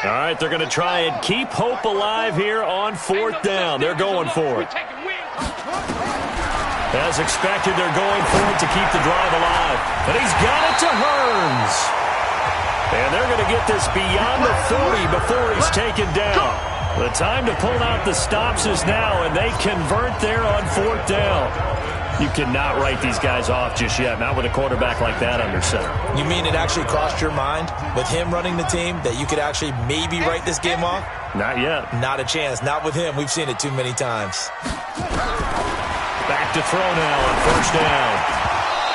All right, they're going to try and keep hope alive here on 4th down. They're going for it. As expected, they're going for it to keep the drive alive. And he's got it to Hearns. And they're going to get this beyond the 40 before he's taken down. The time to pull out the stops is now, and they convert there on 4th down. You cannot write these guys off just yet, not with a quarterback like that under center. You mean it actually crossed your mind with him running the team that you could actually maybe write this game off? Not yet. Not a chance. Not with him. We've seen it too many times. Back to throw now on 1st down.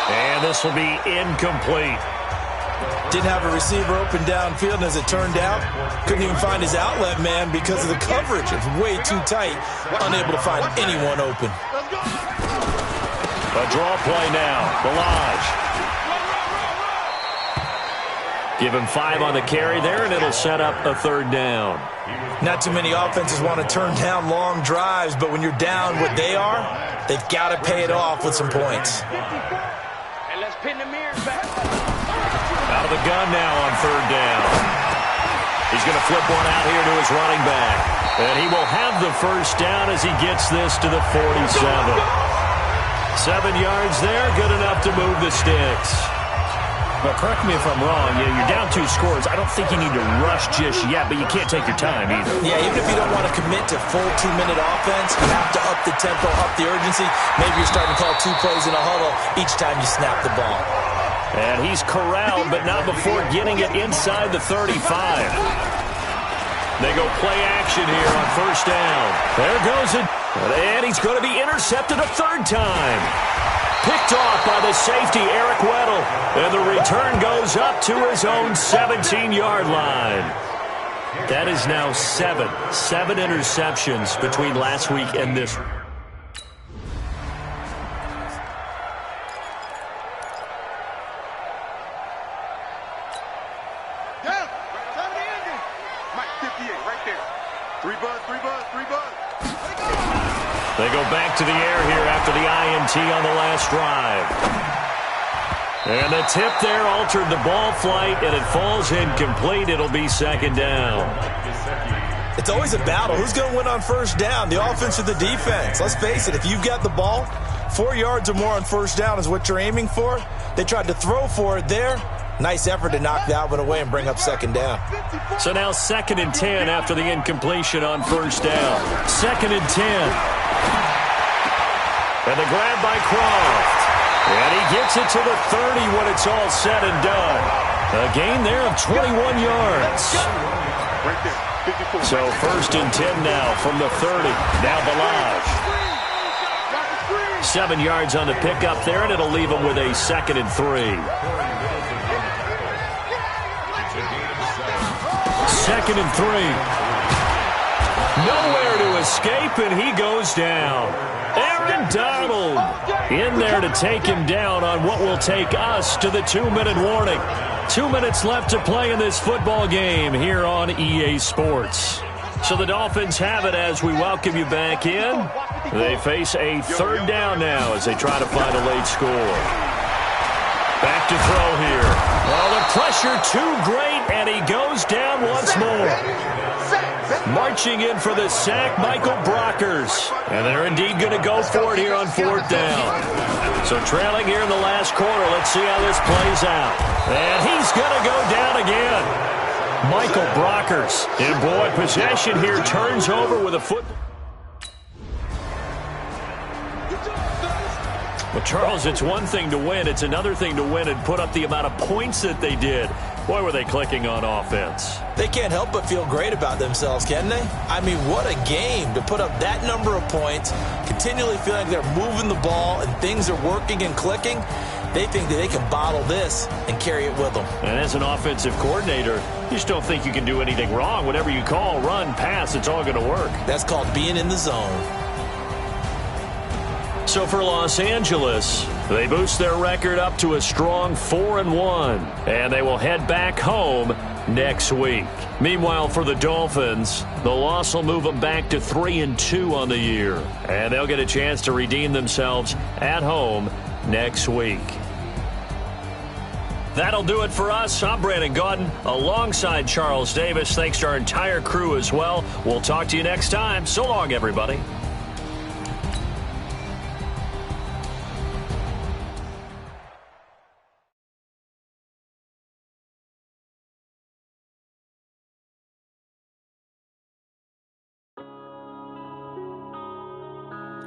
And this will be incomplete. Didn't have a receiver open downfield, and as it turned out, couldn't even find his outlet man because of the coverage. It's way too tight, unable to find anyone open. A draw play now. Balaj. Give him 5 on the carry there, and it'll set up a 3rd down. Not too many offenses want to turn down long drives, but when you're down what they are, they've got to pay it off with some points. And let's pin the mirrors back. Out of the gun now on 3rd down. He's going to flip one out here to his running back. And he will have the 1st down as he gets this to the 47. 7 yards there, good enough to move the sticks. Well, correct me if I'm wrong. You're down 2 scores. I don't think you need to rush just yet, but you can't take your time either. Yeah, even if you don't want to commit to full 2-minute offense, you have to up the tempo, up the urgency. Maybe you're starting to call 2 plays in a huddle each time you snap the ball. And he's corralled, but not before getting it inside the 35. They go play action here on 1st down. There goes it. And he's going to be intercepted a 3rd time. Picked off by the safety, Eric Weddle. And the return goes up to his own 17-yard line. That is now 7 interceptions between last week and this. They go back to the air here after the INT on the last drive. And the tip there altered the ball flight, and it falls incomplete. It'll be 2nd down. It's always a battle. Who's going to win on 1st down, the offense or the defense? Let's face it, if you've got the ball, 4 yards or more on 1st down is what you're aiming for. They tried to throw for it there. Nice effort to knock that one away and bring up 2nd down. So now 2nd and 10 after the incompletion on 1st down. 2nd and 10. And the grab by Croft. And he gets it to the 30 when it's all said and done. A gain there of 21 yards. So 1st and 10 now from the 30. Now Balaj. 7 yards on the pickup there, and it'll leave him with a 2nd and 3. 2nd and 3. Nowhere to escape, and he goes down. Aaron Donald in there to take him down on what will take us to the 2-minute warning. 2 minutes left to play in this football game here on EA Sports. So the Dolphins have it as we welcome you back in. They face a 3rd down now as they try to find a late score. Back to throw here. Well, the pressure too great, and he goes down once more. Marching in for the sack, Michael Brockers. And they're indeed going to go for it here on 4th down. So trailing here in the last quarter. Let's see how this plays out. And he's going to go down again. Michael Brockers. And boy, possession here turns over with a foot. Well, Charles, it's one thing to win. It's another thing to win and put up the amount of points that they did. Boy, were they clicking on offense. They can't help but feel great about themselves, can they? I mean, what a game to put up that number of points, continually feeling like they're moving the ball and things are working and clicking. They think that they can bottle this and carry it with them. And as an offensive coordinator, you just don't think you can do anything wrong. Whatever you call, run, pass, it's all going to work. That's called being in the zone. So for Los Angeles, they boost their record up to a strong 4-1, and they will head back home next week. Meanwhile, for the Dolphins, the loss will move them back to 3-2 on the year, and they'll get a chance to redeem themselves at home next week. That'll do it for us. I'm Brandon Gaudin alongside Charles Davis. Thanks to our entire crew as well. We'll talk to you next time. So long, everybody.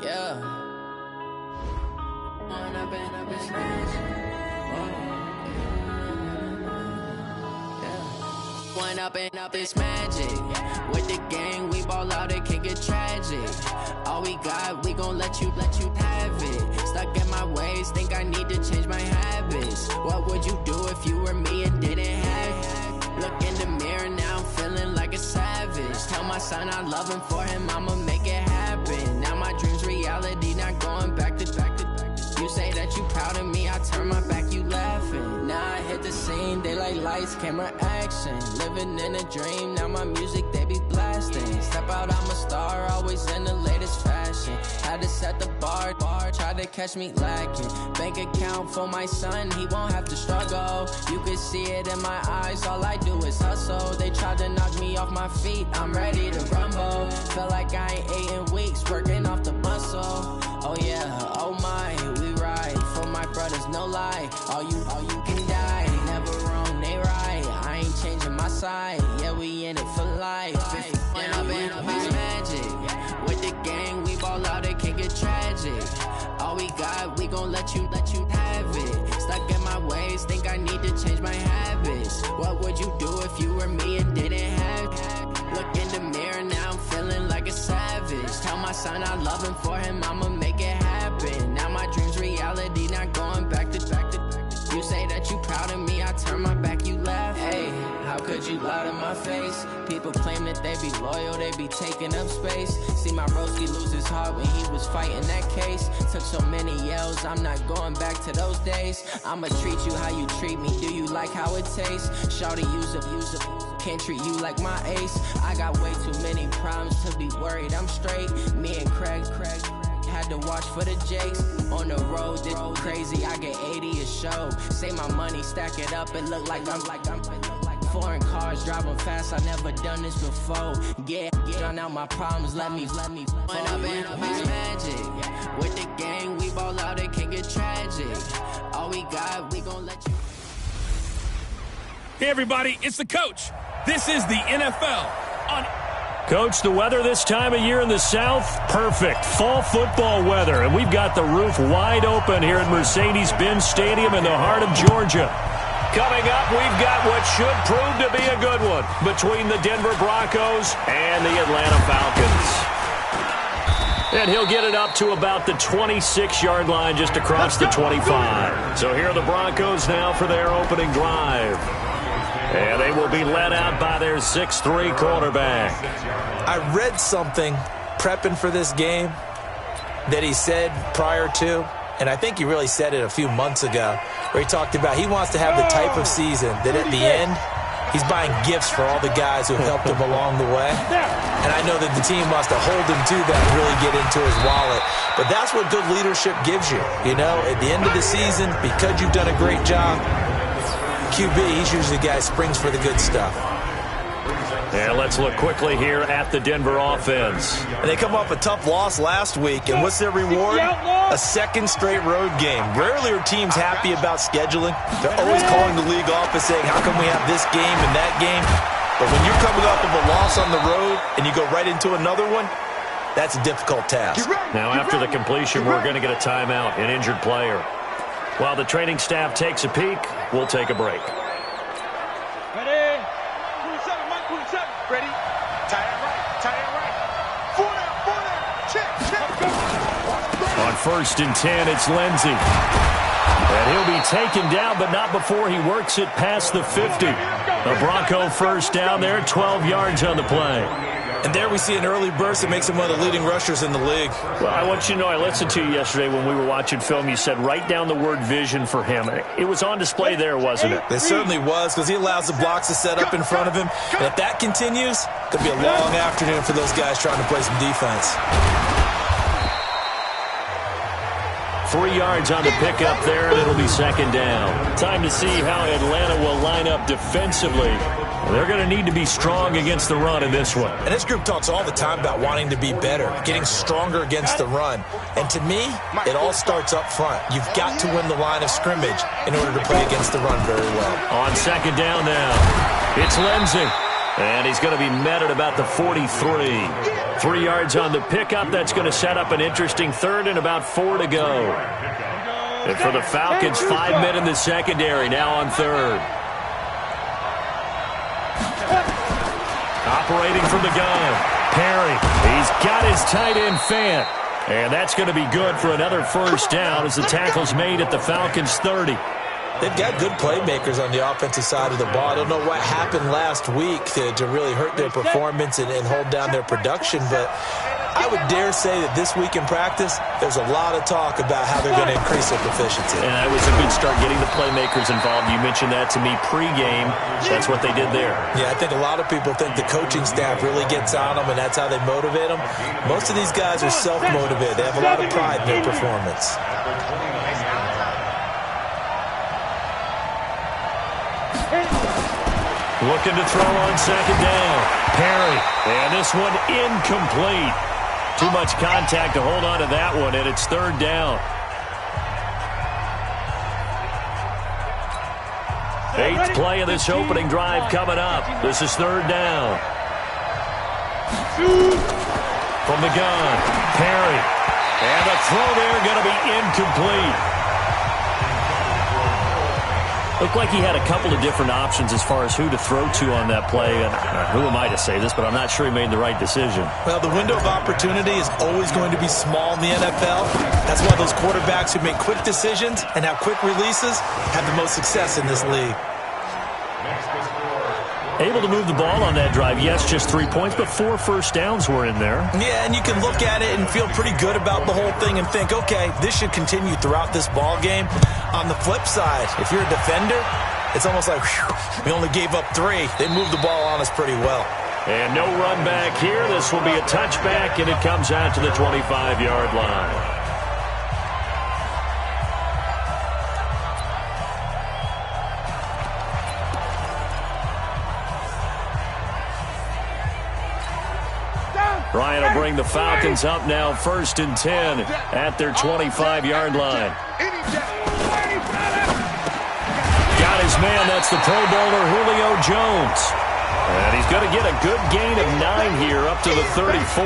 Yeah. One up and up is magic. With the gang, we ball out, it can get tragic. All we got, we gon' let you have it. Stuck in my ways, think I need to change my habits. What would you do if you were me and didn't have it? Look in the mirror, now I'm feeling like a savage. Tell my son I love him, for him I'ma make it happen. Now my dream's reality, not going back to. You say that you proud of me, I turn my back, you laughing. Now I hit the scene, they like lights, camera, action. Living in a dream, now my music, they be blasting. Step out, I'm a star, always in the latest fashion. Had to set the bar, try to catch me lacking. Bank account for my son, he won't have to struggle. You can see it in my eyes, all I do is hustle. They tried to knock me off my feet, I'm ready to rumble. Feel like I ain't ate in weeks, working off the muscle. Oh yeah, oh my, we ride for my brothers, no lie. All you can die, never wrong, they right. I ain't changing my side, yeah, we in it for life. When I've been magic, with the gang, we ball out, it can get tragic. All we got, we gon' let you have it. Stuck in my ways, think I need to change my habits. What would you do if you were me and didn't have it? Look in the mirror, now I'm feeling like a savage. Tell my son I love him, for him I'ma make it happen. Now my dream's reality, not going back to. You say that you proud of me, I turn my back, you laugh. Hey, how could you lie to my face? People claim that they be loyal, they be taking up space. See my broski lose his heart when he was fighting that case. Took so many yells, I'm not going back to those days. I'ma treat you how you treat me, do you like how it tastes? Shawty, use up, can't treat you like my ace. I got way too many problems to be worried, I'm straight. Me and Craig had to watch for the Jakes. On the road, this crazy, I get 80 a show. Say my money, stack it up, it look like I'm foreign cars, driving fast, I never done this before. Yeah, drown out my problems, let me When up and up is magic. With the gang, we ball out, it can get tragic. All we got, we gon' let you. Hey everybody, it's the coach. This is the NFL on. Coach, the weather this time of year in the South, perfect. Fall football weather, and we've got the roof wide open here at Mercedes-Benz Stadium in the heart of Georgia. Coming up, we've got what should prove to be a good one between the Denver Broncos and the Atlanta Falcons. And he'll get it up to about the 26-yard line just across the 25. So here are the Broncos now for their opening drive. And they will be led out by their 6'3" quarterback. I read something prepping for this game that he said prior to, and I think he really said it a few months ago, where he talked about he wants to have the type of season that at the end, he's buying gifts for all the guys who have helped him along the way. And I know that the team wants to hold him to that and really get into his wallet. But that's what good leadership gives you. You know, at the end of the season, because you've done a great job, QB, he's usually the guy who springs for the good stuff. And let's look quickly here at the Denver offense. And they come off a tough loss last week, and what's their reward? A second straight road game. Rarely are teams happy about scheduling. They're always calling the league office saying, how come we have this game and that game? But when you're coming off of a loss on the road and you go right into another one, that's a difficult task. Now after the completion, we're going to get a timeout, an injured player. While the training staff takes a peek, we'll take a break. Ready? 27, ready? Tight end right. 4 down, check. On 1st and 10, it's Lindsey. And he'll be taken down, but not before he works it past the 50. A Bronco first down there, 12 yards on the play. And there we see an early burst that makes him one of the leading rushers in the league. Well, I want you to know, I listened to you yesterday when we were watching film. You said write down the word vision for him. It was on display there, wasn't it? It certainly was, because he allows the blocks to set up in front of him. And if that continues, it could be a long afternoon for those guys trying to play some defense. 3 yards on the pickup there, and it'll be second down. Time to see how Atlanta will line up defensively. They're going to need to be strong against the run in this one. And this group talks all the time about wanting to be better, getting stronger against the run. And to me, it all starts up front. You've got to win the line of scrimmage in order to play against the run very well. On second down now, it's Lindsey. And he's going to be met at about the 43. 3 yards on the pickup. That's going to set up an interesting third and about 4 to go. And for the Falcons, 5 men in the secondary now on third. Operating from the gun, Perry. He's got his tight end Fant. And that's going to be good for another first down as the tackle's made at the Falcons' 30. They've got good playmakers on the offensive side of the ball. I don't know what happened last week to really hurt their performance and hold down their production, but I would dare say that this week in practice, there's a lot of talk about how they're going to increase their proficiency. And that was a good start getting the playmakers involved. You mentioned that to me pregame. That's what they did there. Yeah, I think a lot of people think the coaching staff really gets on them, and that's how they motivate them. Most of these guys are self-motivated. They have a lot of pride in their performance. Looking to throw on second down. Perry. And this one incomplete. Too much contact to hold on to that one, and it's third down. 8th play of this opening drive coming up. This is third down. From the gun, Perry. And the throw there going to be incomplete. Looked like he had a couple of different options as far as who to throw to on that play. And who am I to say this, but I'm not sure he made the right decision. Well, the window of opportunity is always going to be small in the NFL. That's why those quarterbacks who make quick decisions and have quick releases have the most success in this league. Able to move the ball on that drive. Yes, just 3 points, but 4 first downs were in there. Yeah, and you can look at it and feel pretty good about the whole thing and think, okay, this should continue throughout this ball game. On the flip side, if you're a defender, it's almost like, whew, we only gave up 3. They moved the ball on us pretty well. And no run back here. This will be a touchback, and it comes out to the 25-yard line. Ryan will bring the Falcons up now 1st and 10 at their 25-yard line. Got his man. That's the Pro Bowler Julio Jones. And he's going to get a good gain of 9 here up to the 34.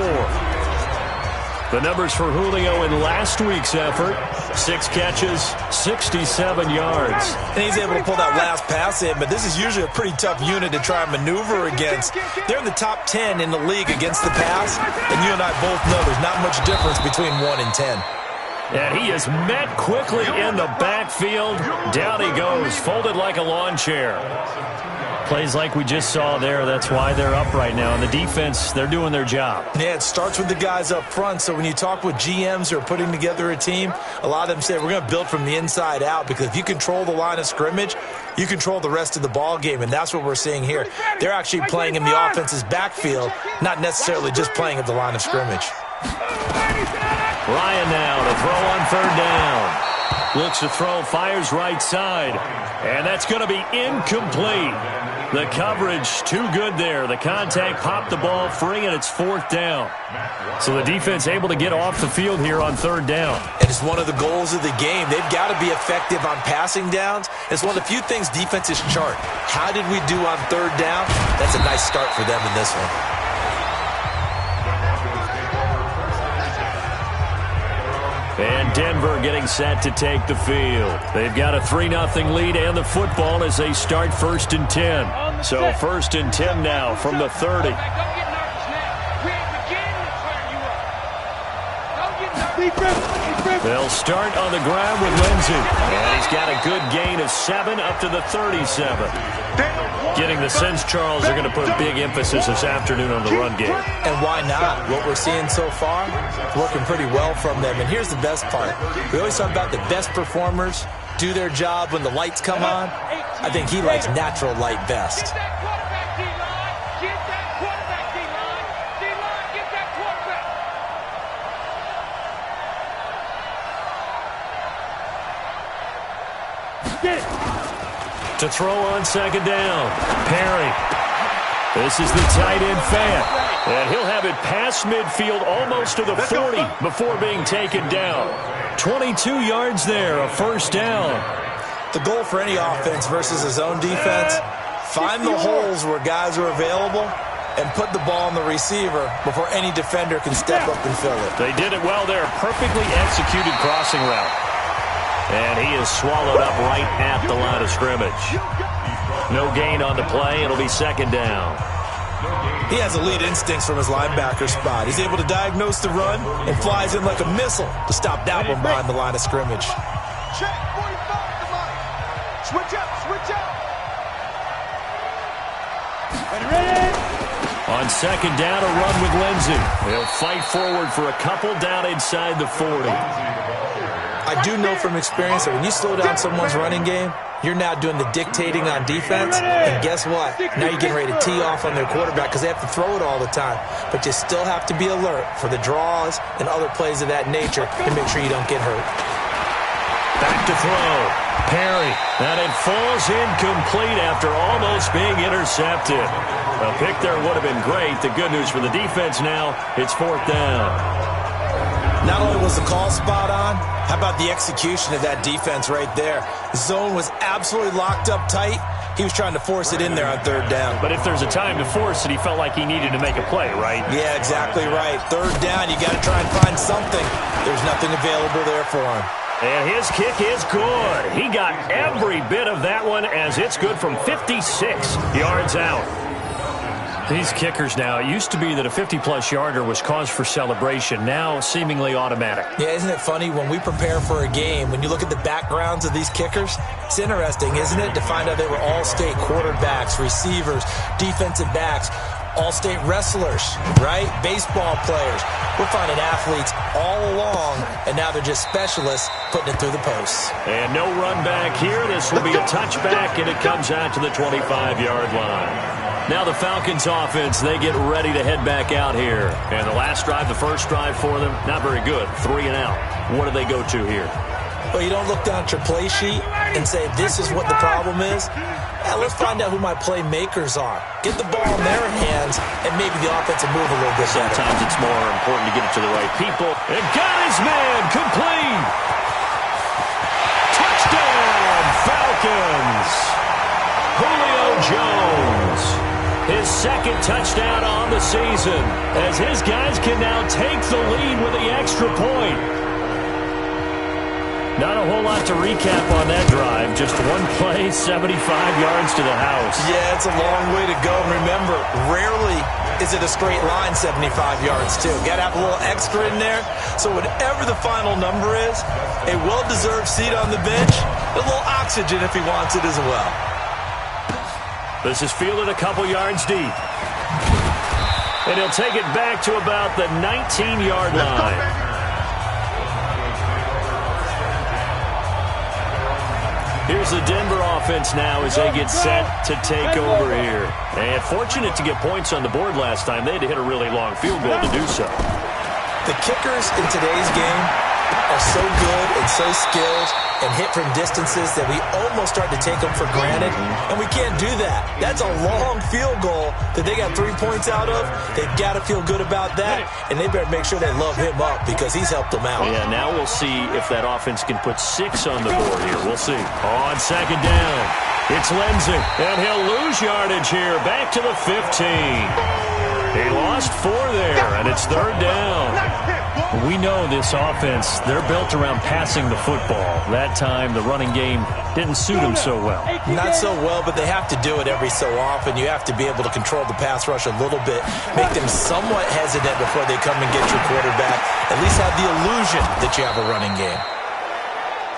The numbers for Julio in last week's effort: 6 catches, 67 yards. And he's able to pull that last pass in, but this is usually a pretty tough unit to try and maneuver against. They're in the top 10 in the league against the pass, and you and I both know there's not much difference between 1 and 10. And he is met quickly in the backfield. Down he goes, folded like a lawn chair. Plays like we just saw there. That's why they're up right now. And the defense, they're doing their job. Yeah, it starts with the guys up front. So when you talk with GMs who are putting together a team, a lot of them say we're going to build from the inside out, because if you control the line of scrimmage, you control the rest of the ball game, and that's what we're seeing here. They're actually playing in the offense's backfield, not necessarily just playing at the line of scrimmage. Ryan now to throw on third down. Looks to throw, fires right side, and that's going to be incomplete. The coverage too good there. The contact popped the ball free, and it's 4th down. So the defense able to get off the field here on third down. It is one of the goals of the game. They've got to be effective on passing downs. It's one of the few things defenses chart. How did we do on third down? That's a nice start for them in this one. And Denver getting set to take the field. They've got a 3-0 lead and the football as they start 1st and 10. So 1st and 10 now from the 30. They'll start on the ground with Lindsey. And he's got a good gain of 7 up to the 37. Getting the sense, Charles, they're going to put big emphasis this afternoon on the run game. And why not? What we're seeing so far, working pretty well from them. And here's the best part. We always talk about the best performers do their job when the lights come on. I think he likes natural light best. To throw on second down. Perry. This is the tight end Fant. And he'll have it past midfield almost to the 40 before being taken down. 22 yards there, a first down. The goal for any offense versus his own defense, find the holes where guys are available and put the ball on the receiver before any defender can step up and fill it. They did it well there. Perfectly executed crossing route. And he is swallowed up right at the line of scrimmage. No gain on the play. It'll be second down. He has elite instincts from his linebacker spot. He's able to diagnose the run and flies in like a missile to stop that one behind the line of scrimmage. Check, 45 to Mike. Switch up, switch up. Ready? On second down, a run with Lindsey. He'll fight forward for a couple down inside the 40. I do know from experience that when you slow down someone's running game, you're now doing the dictating on defense, and guess what? Now you're getting ready to tee off on their quarterback because they have to throw it all the time. But you still have to be alert for the draws and other plays of that nature to make sure you don't get hurt. Back to throw. Perry. And it falls incomplete after almost being intercepted. A pick there would have been great. The good news for the defense now, it's fourth down. Not only was the call spot on, how about the execution of that defense right there? The zone was absolutely locked up tight. He was trying to force it in there on third down. But if there's a time to force it, he felt like he needed to make a play, right? Yeah, exactly right. Third down, you got to try and find something. There's nothing available there for him. And his kick is good. He got every bit of that one as it's good from 56 yards out. These kickers now, it used to be that a 50-plus yarder was cause for celebration, now seemingly automatic. Yeah, isn't it funny when we prepare for a game, when you look at the backgrounds of these kickers, it's interesting, isn't it, to find out they were all-state quarterbacks, receivers, defensive backs, all-state wrestlers, right? Baseball players. We're finding athletes all along, and now they're just specialists putting it through the posts. And no run back here. This will be a touchback, and it comes out to the 25-yard line. Now the Falcons offense, they get ready to head back out here. And the last drive, the first drive for them, not very good. 3 and out. What do they go to here? Well, you don't look down at your play sheet and say, this is what the problem is. Yeah, let's find out who my playmakers are. Get the ball in their hands, and maybe the offense will move a little bit better. Sometimes it's more important to get it to the right people. And got his man complete. Touchdown, Falcons. Julio Jones. His second touchdown on the season as his guys can now take the lead with the extra point. Not a whole lot to recap on that drive. Just one play, 75 yards to the house. Yeah, it's a long way to go. And remember, rarely is it a straight line 75 yards, too. Got to have a little extra in there. So whatever the final number is, a well-deserved seat on the bench, a little oxygen if he wants it as well. This is fielded a couple yards deep. And he'll take it back to about the 19-yard line. Here's the Denver offense now as they get set to take over here. And fortunate to get points on the board last time. They had to hit a really long field goal to do so. The kickers in today's game are so good and so skilled and hit from distances that we almost start to take them for granted, and we can't do that. That's a long field goal that they got 3 points out of. They've got to feel good about that, and they better make sure they love him up because he's helped them out. Yeah, now we'll see if that offense can put 6 on the board here. We'll see. On second down, it's Lindsey, and he'll lose yardage here back to the 15. He lost 4 there, and it's third down. We know this offense, they're built around passing the football. That time, the running game didn't suit them so well. Not so well, but they have to do it every so often. You have to be able to control the pass rush a little bit, make them somewhat hesitant before they come and get your quarterback. At least have the illusion that you have a running game.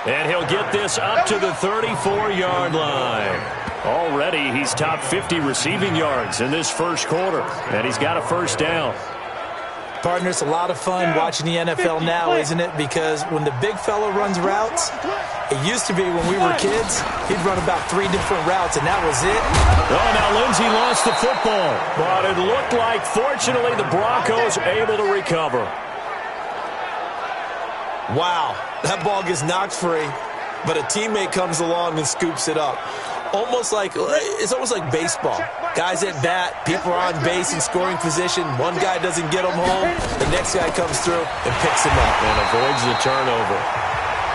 And he'll get this up to the 34-yard line. Already, he's top 50 receiving yards in this first quarter, and he's got a first down. Partner, it's a lot of fun watching the NFL now, isn't it? Because when the big fella runs routes, it used to be when we were kids, he'd run about 3 different routes, and that was it. Oh, now Lindsey lost the football, but it looked like, fortunately, the Broncos able to recover. Wow, that ball gets knocked free, but a teammate comes along and scoops it up. almost like baseball. Guys at bat, people are on base in scoring position. One guy doesn't get them home. The next guy comes through and picks him up. And avoids the turnover.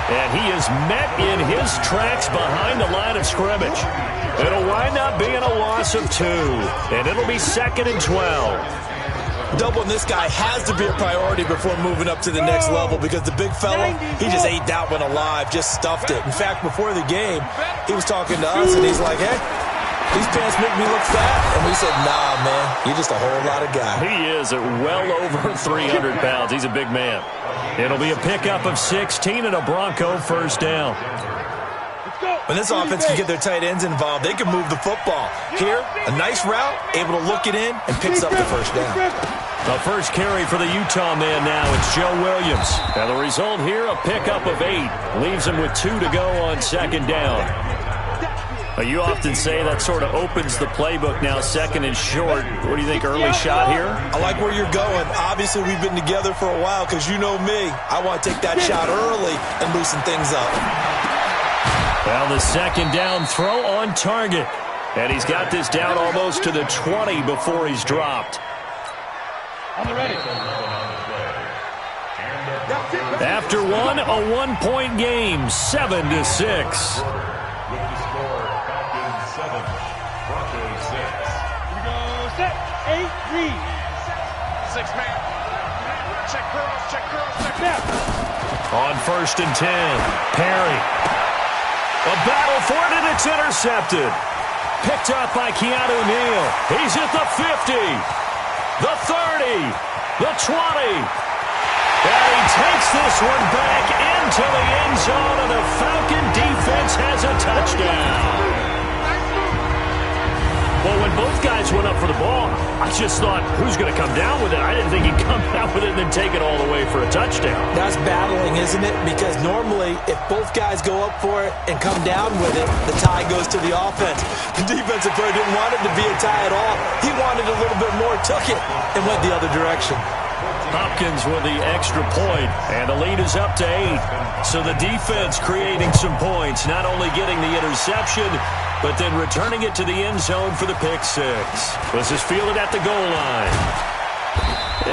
And he is met in his tracks behind the line of scrimmage. It'll wind up being a loss of 2. And it'll be 2nd and 12. Doubling this guy has to be a priority before moving up to the next level because the big fella, he just ate that one alive, just stuffed it. In fact, before the game, he was talking to us, and he's like, hey, these pants make me look fat. And we said, nah, man, you're just a whole lot of guy. He is at well over 300 pounds. He's a big man. It'll be a pickup of 16 and a Bronco first down. When this offense can get their tight ends involved, they can move the football. Here, a nice route, able to look it in, and picks up the first down. The first carry for the Utah man now, it's Joe Williams. And the result here, a pickup of 8. Leaves him with 2 to go on 2nd down. You often say that sort of opens the playbook now, 2nd and short. What do you think, early shot here? I like where you're going. Obviously, we've been together for a while because you know me. I want to take that shot early and loosen things up. Well, the 2nd down throw on target. And he's got this down almost to the 20 before he's dropped. After one, a 1-point game, 7-6. With the score, Falcons 7, Broncos 6. Here we go, set, 8, read. 6-man. Check curls, check now. On 1st and 10, Perry. A battle for it, and it's intercepted. Picked up by Keanu Neal. He's at the 50, the 30, the 20. And he takes this one back into the end zone, and the Falcon defense has a touchdown. Well, when both guys went up for the ball, I just thought, who's going to come down with it? I didn't think he'd come down with it and then take it all the way for a touchdown. That's battling, isn't it? Because normally, if both guys go up for it and come down with it, the tie goes to the offense. The defensive player didn't want it to be a tie at all. He wanted a little bit more, took it, and went the other direction. Hopkins with the extra point, and the lead is up to 8. So the defense creating some points, not only getting the interception, but then returning it to the end zone for the pick 6. This is fielded at the goal line.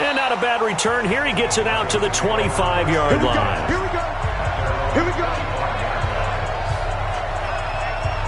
And not a bad return here. He gets it out to the 25-yard line. Here we go. Here we go.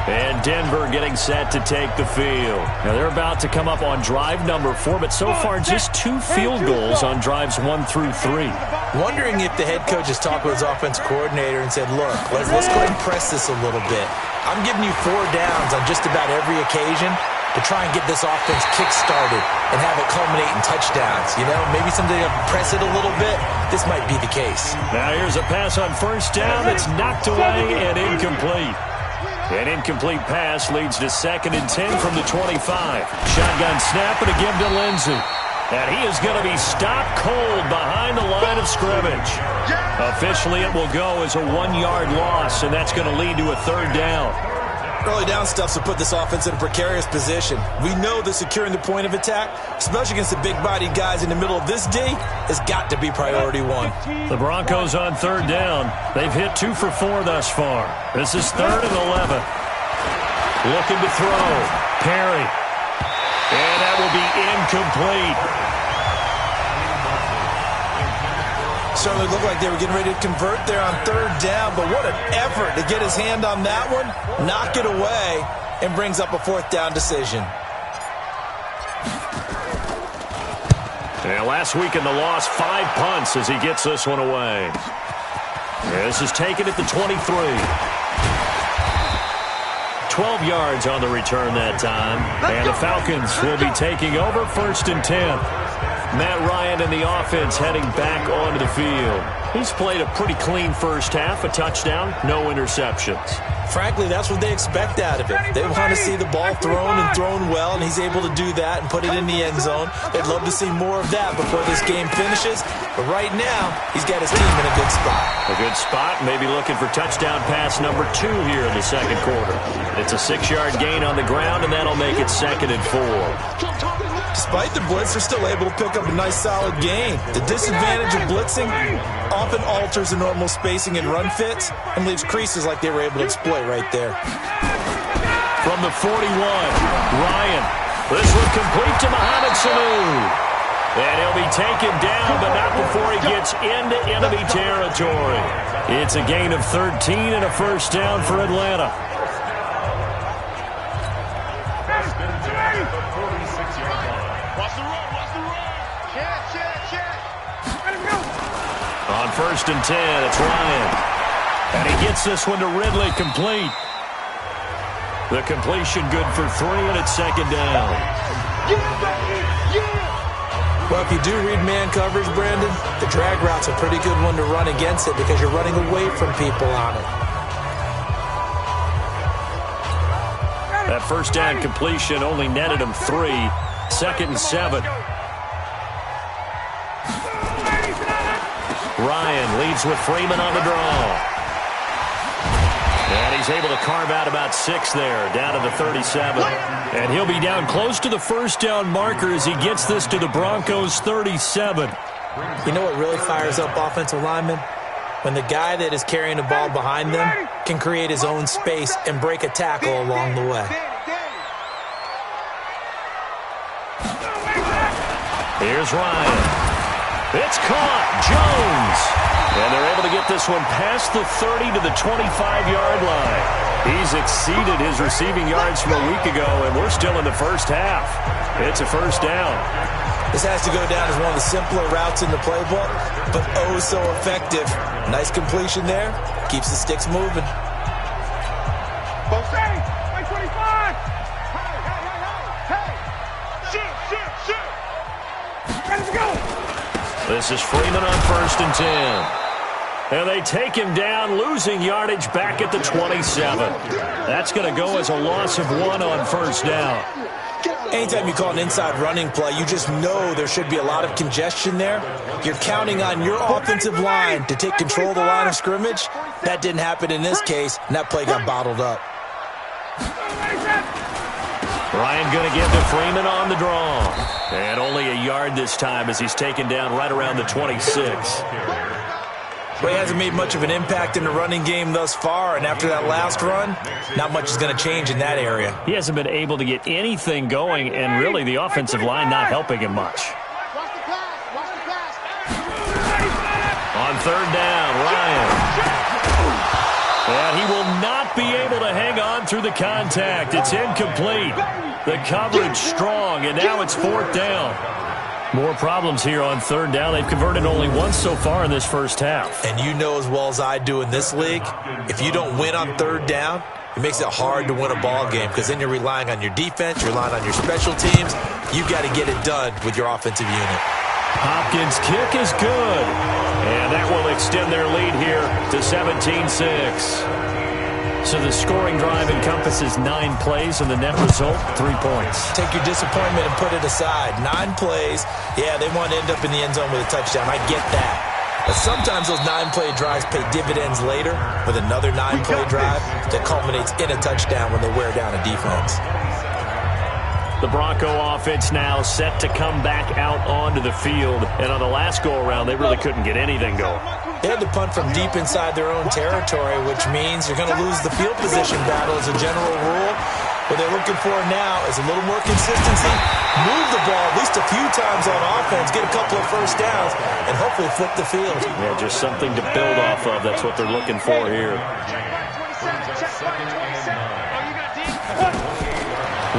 And Denver getting set to take the field. Now they're about to come up on drive number 4, but so far just 2 field goals on drives 1 through 3. Wondering if the head coach has talked with his offense coordinator and said, look, let's go ahead and press this a little bit. I'm giving you 4 downs on just about every occasion to try and get this offense kick-started and have it culminate in touchdowns. You know, maybe something to press it a little bit. This might be the case. Now here's a pass on 1st down. It's knocked away and incomplete. An incomplete pass leads to 2nd and 10 from the 25. Shotgun snap and a give to Lindsey. And he is going to be stopped cold behind the line of scrimmage. Officially, it will go as a 1-yard loss, and that's going to lead to a 3rd down. Early down stuff to put this offense in a precarious position. We know that securing the point of attack, especially against the big-bodied guys in the middle of this D, has got to be priority 1. The Broncos on 3rd down. They've hit 2 for 4 thus far. This is 3rd and 11. Looking to throw. Perry. And that will be incomplete. Certainly looked like they were getting ready to convert there on 3rd down, but what an effort to get his hand on that one, knock it away, and brings up a 4th down decision. And last week in the loss, 5 punts as he gets this one away. This is taken at the 23. 12 yards on the return that time. And the Falcons will be taking over 1st and 10. Matt Ryan and the offense heading back onto the field. He's played a pretty clean first half, a touchdown, no interceptions. Frankly, that's what they expect out of him. They want to see the ball thrown and thrown well, and he's able to do that and put it in the end zone. They'd love to see more of that before this game finishes. But right now, he's got his team in a good spot. A good spot, maybe looking for touchdown pass number 2 here in the 2nd quarter. It's a 6-yard gain on the ground, and that'll make it 2nd and 4. Despite the blitz, they're still able to pick up a nice, solid gain. The disadvantage of blitzing often alters the normal spacing and run fits and leaves creases like they were able to exploit right there. from the 41. Ryan. This one complete to Mohamed Sanu. And he'll be taken down, but not before he gets into enemy territory. It's a gain of 13 and a first down for Atlanta. On 1st and 10, it's Ryan. And he gets this one to Ridley, complete. The completion good for 3, and it's 2nd down. Well, if you do read man coverage, Brandon, the drag route's a pretty good one to run against it because you're running away from people on it. That first down completion only netted him 3. 2nd and 7. Ryan leads with Freeman on the draw. And he's able to carve out about 6 there, down to the 37. And he'll be down close to the first down marker as he gets this to the Broncos' 37. You know what really fires up offensive linemen? When the guy that is carrying the ball behind them can create his own space and break a tackle along the way. Here's Ryan. It's caught. Jones. And they're able to get this one past the 30 to the 25-yard line. He's exceeded his receiving yards from a week ago, and we're still in the first half. It's a first down. This has to go down as one of the simpler routes in the playbook, but oh so effective. Nice completion there. Keeps the sticks moving. This is Freeman on 1st and 10. And they take him down, losing yardage back at the 27. That's going to go as a loss of 1 on first down. Anytime you call an inside running play, you just know there should be a lot of congestion there. You're counting on your offensive line to take control of the line of scrimmage. That didn't happen in this case, and that play got bottled up. Ryan going to give to Freeman on the draw. And only a yard this time as he's taken down right around the 26. Well, he hasn't made much of an impact in the running game thus far, and after that last run, not much is going to change in that area. He hasn't been able to get anything going, and really the offensive line not helping him much. On 3rd down, Ryan. And he will not be able to hang on through the contact. It's incomplete. The coverage strong, and now it's 4th down. More problems here on 3rd down. They've converted only once so far in this first half. And you know as well as I do in this league, if you don't win on 3rd down, it makes it hard to win a ball game because then you're relying on your defense, you're relying on your special teams. You've got to get it done with your offensive unit. Hopkins' kick is good. And that will extend their lead here to 17-6. So the scoring drive encompasses 9 plays, and the net result, 3 points. Take your disappointment and put it aside. 9 plays, yeah, they want to end up in the end zone with a touchdown. I get that. But sometimes those 9-play drives pay dividends later with another 9-play drive that culminates in a touchdown when they wear down a defense. The Bronco offense now set to come back out onto the field. And on the last go-around, they really couldn't get anything going. They had to punt from deep inside their own territory, which means you're going to lose the field position battle as a general rule. What they're looking for now is a little more consistency, move the ball at least a few times on offense, get a couple of first downs, and hopefully flip the field. Yeah, just something to build off of. That's what they're looking for here.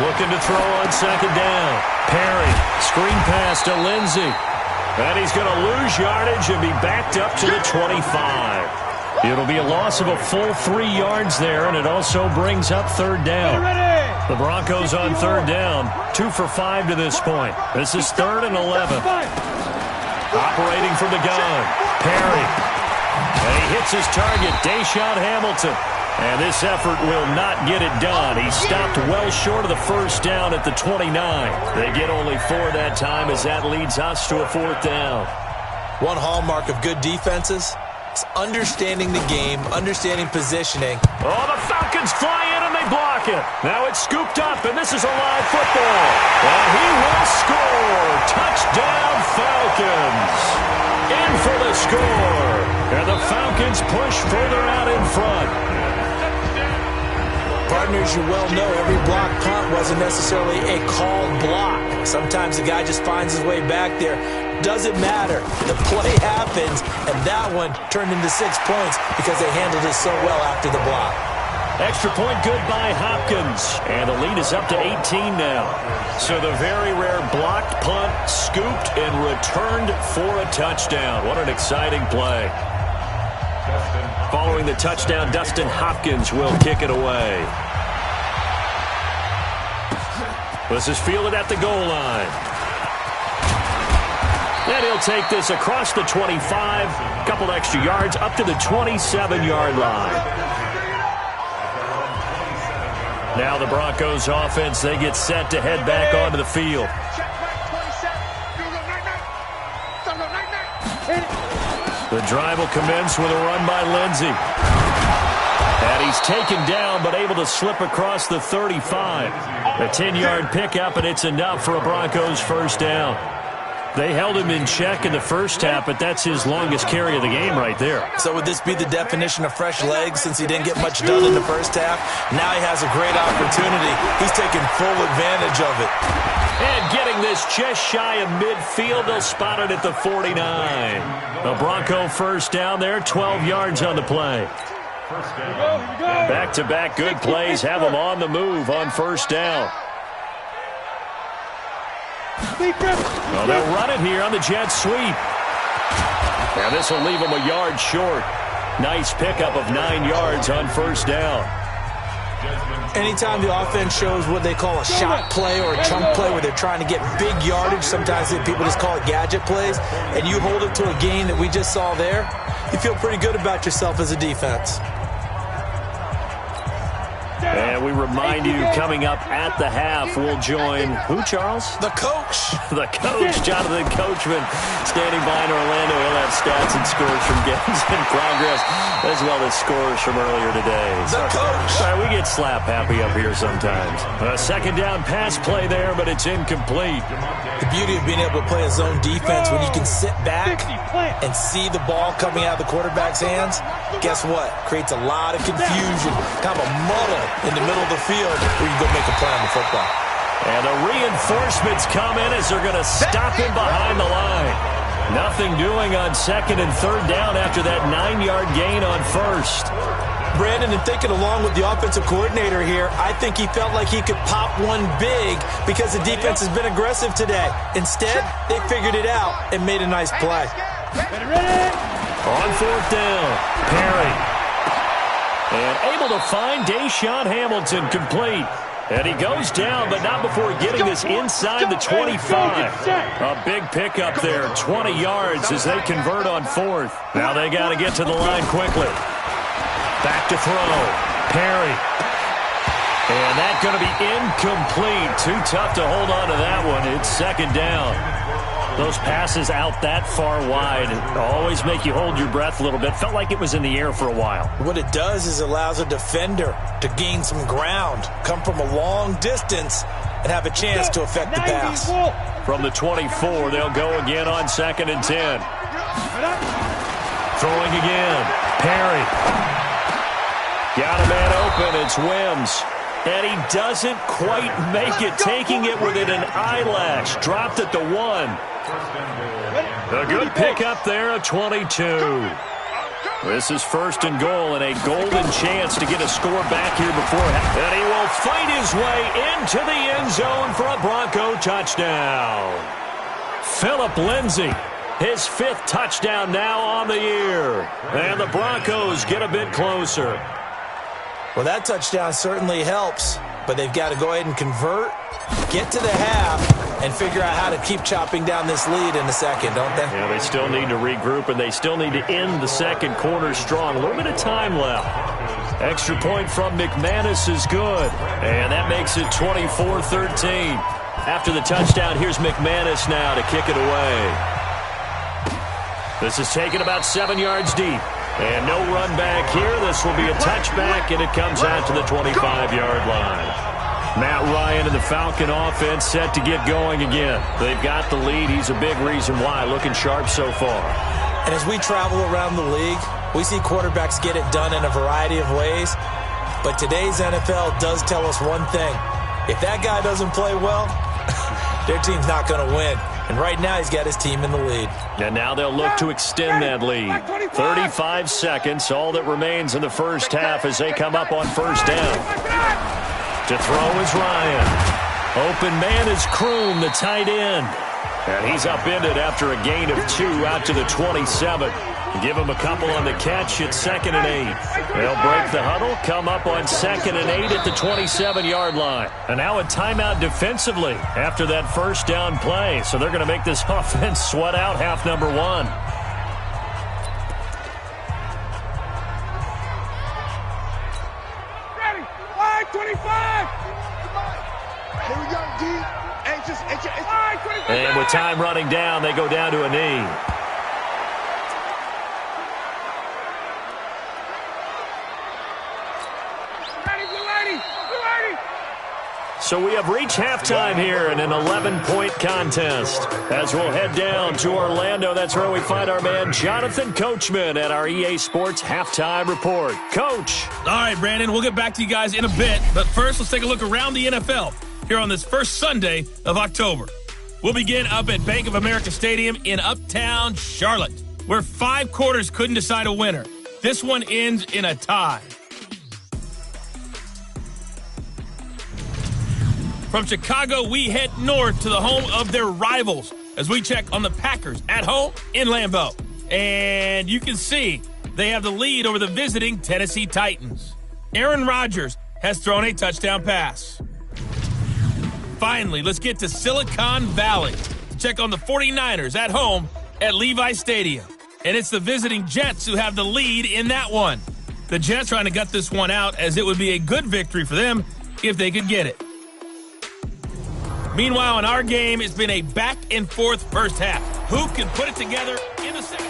Looking to throw on 2nd down. Perry, screen pass to Lindsey. And he's going to lose yardage and be backed up to the 25. It'll be a loss of a full 3 yards there, and it also brings up 3rd down. The Broncos on 3rd down, 2 for 5 to this point. This is 3rd and 11. Operating from the gun, Perry. And he hits his target, Deshaun Hamilton. And this effort will not get it done. He stopped well short of the first down at the 29. They get only 4 that time as that leads us to a 4th down. One hallmark of good defenses is understanding the game, understanding positioning. Oh, the Falcons fly in and they block it. Now it's scooped up, and this is a live football. And he will score. Touchdown, Falcons. In for the score. And the Falcons push further out in front. Partner, as you well know, every block punt wasn't necessarily a called block. Sometimes the guy just finds his way back there. Doesn't matter. The play happens, and that one turned into 6 points because they handled it so well after the block. Extra point good by Hopkins, and the lead is up to 18 now. So the very rare blocked punt, scooped, and returned for a touchdown. What an exciting play. Following the touchdown, Dustin Hopkins will kick it away. This is fielded at the goal line. And he'll take this across the 25, a couple extra yards, up to the 27-yard line. Now the Broncos offense, they get set to head back onto the field. The drive will commence with a run by Lindsey. And he's taken down, but able to slip across the 35. A 10-yard pickup, and it's enough for a Broncos first down. They held him in check in the first half, but that's his longest carry of the game right there. So would this be the definition of fresh legs since he didn't get much done in the first half? Now he has a great opportunity. He's taking full advantage of it. And getting this just shy of midfield, they'll spot it at the 49. A Bronco first down there, 12 yards on the play. Back-to-back good plays have them on the move on first down. Well, they'll run it here on the jet sweep. Now this will leave them a yard short. Nice pickup of 9 yards on first down. Anytime the offense shows what they call a shot play or a chunk play where they're trying to get big yardage, sometimes people just call it gadget plays, and you hold it to a gain that we just saw there, you feel pretty good about yourself as a defense. And we remind you, coming up at the half, we'll join who, Charles? The coach. The coach, Jonathan Coachman, standing by in Orlando. He'll have stats and scores from games in progress, as well as scores from earlier today. The coach. Sorry, we get slap happy up here sometimes. A second down pass play there, but it's incomplete. The beauty of being able to play a zone defense when you can sit back and see the ball coming out of the quarterback's hands, guess what? Creates a lot of confusion, kind of a muddle in the middle of the field where you go make a play on the football. And the reinforcements come in as they're going to stop him behind the line. Nothing doing on second and third down after that 9-yard gain on first. Brandon, and thinking along with the offensive coordinator here, I think he felt like he could pop one big because the defense has been aggressive today. Instead, they figured it out and made a nice play. On fourth down, Perry. And able to find Deshaun Hamilton complete. And he goes down, but not before getting this inside the 25. A big pickup there, 20 yards as they convert on fourth. Now they got to get to the line quickly. Back to throw. Perry. And that's going to be incomplete. Too tough to hold on to that one. It's second down. Those passes out that far wide always make you hold your breath a little bit. Felt like it was in the air for a while. What it does is allows a defender to gain some ground, come from a long distance, and have a chance to affect the pass. From the 24, they'll go again on second and 10. Throwing again. Perry. Got a man open. It's Wims. And he doesn't quite make it, taking it within an eyelash. Dropped at the 1. A good pickup there, a 22. This is first and goal, and a golden chance to get a score back here before. And he will fight his way into the end zone for a Bronco touchdown. Phillip Lindsay, his 5th touchdown now on the year. And the Broncos get a bit closer. Well, that touchdown certainly helps, but they've got to go ahead and convert, get to the half, and figure out how to keep chopping down this lead in the second, don't they? Yeah, they still need to regroup, and they still need to end the second quarter strong. A little bit of time left. Extra point from McManus is good, and that makes it 24-13. After the touchdown, here's McManus now to kick it away. This is taken about 7 yards deep. And no run back here. This will be a touchback, and it comes out to the 25-yard line. Matt Ryan and the Falcon offense set to get going again. They've got the lead. He's a big reason why. Looking sharp so far. And as we travel around the league, we see quarterbacks get it done in a variety of ways. But today's NFL does tell us one thing. If that guy doesn't play well, their team's not going to win. And right now, he's got his team in the lead. And now they'll look to extend that lead. 35 seconds, all that remains in the first half as they come up on first down. To throw is Ryan. Open man is Kroom, the tight end. And he's upended after a gain of 2 out to the 27. Give him a couple on the catch at 2nd and 8. They'll break the huddle, come up on 2nd and 8 at the 27-yard line. And now a timeout defensively after that first down play. So they're going to make this offense sweat out half number 1. Ready? 5:25. Here we go, D. Anxious. 5:25. And with time running down, they go down to a knee. So we have reached halftime here in an 11-point contest. As we'll head down to Orlando, that's where we find our man Jonathan Coachman at our EA Sports Halftime Report. Coach. All right, Brandon, we'll get back to you guys in a bit. But first, let's take a look around the NFL here on this first Sunday of October. We'll begin up at Bank of America Stadium in Uptown Charlotte, where 5 quarters couldn't decide a winner. This one ends in a tie. From Chicago, we head north to the home of their rivals as we check on the Packers at home in Lambeau. And you can see they have the lead over the visiting Tennessee Titans. Aaron Rodgers has thrown a touchdown pass. Finally, let's get to Silicon Valley to check on the 49ers at home at Levi Stadium. And it's the visiting Jets who have the lead in that one. The Jets trying to gut this one out as it would be a good victory for them if they could get it. Meanwhile, in our game, it's been a back-and-forth first half. Who can put it together in the second?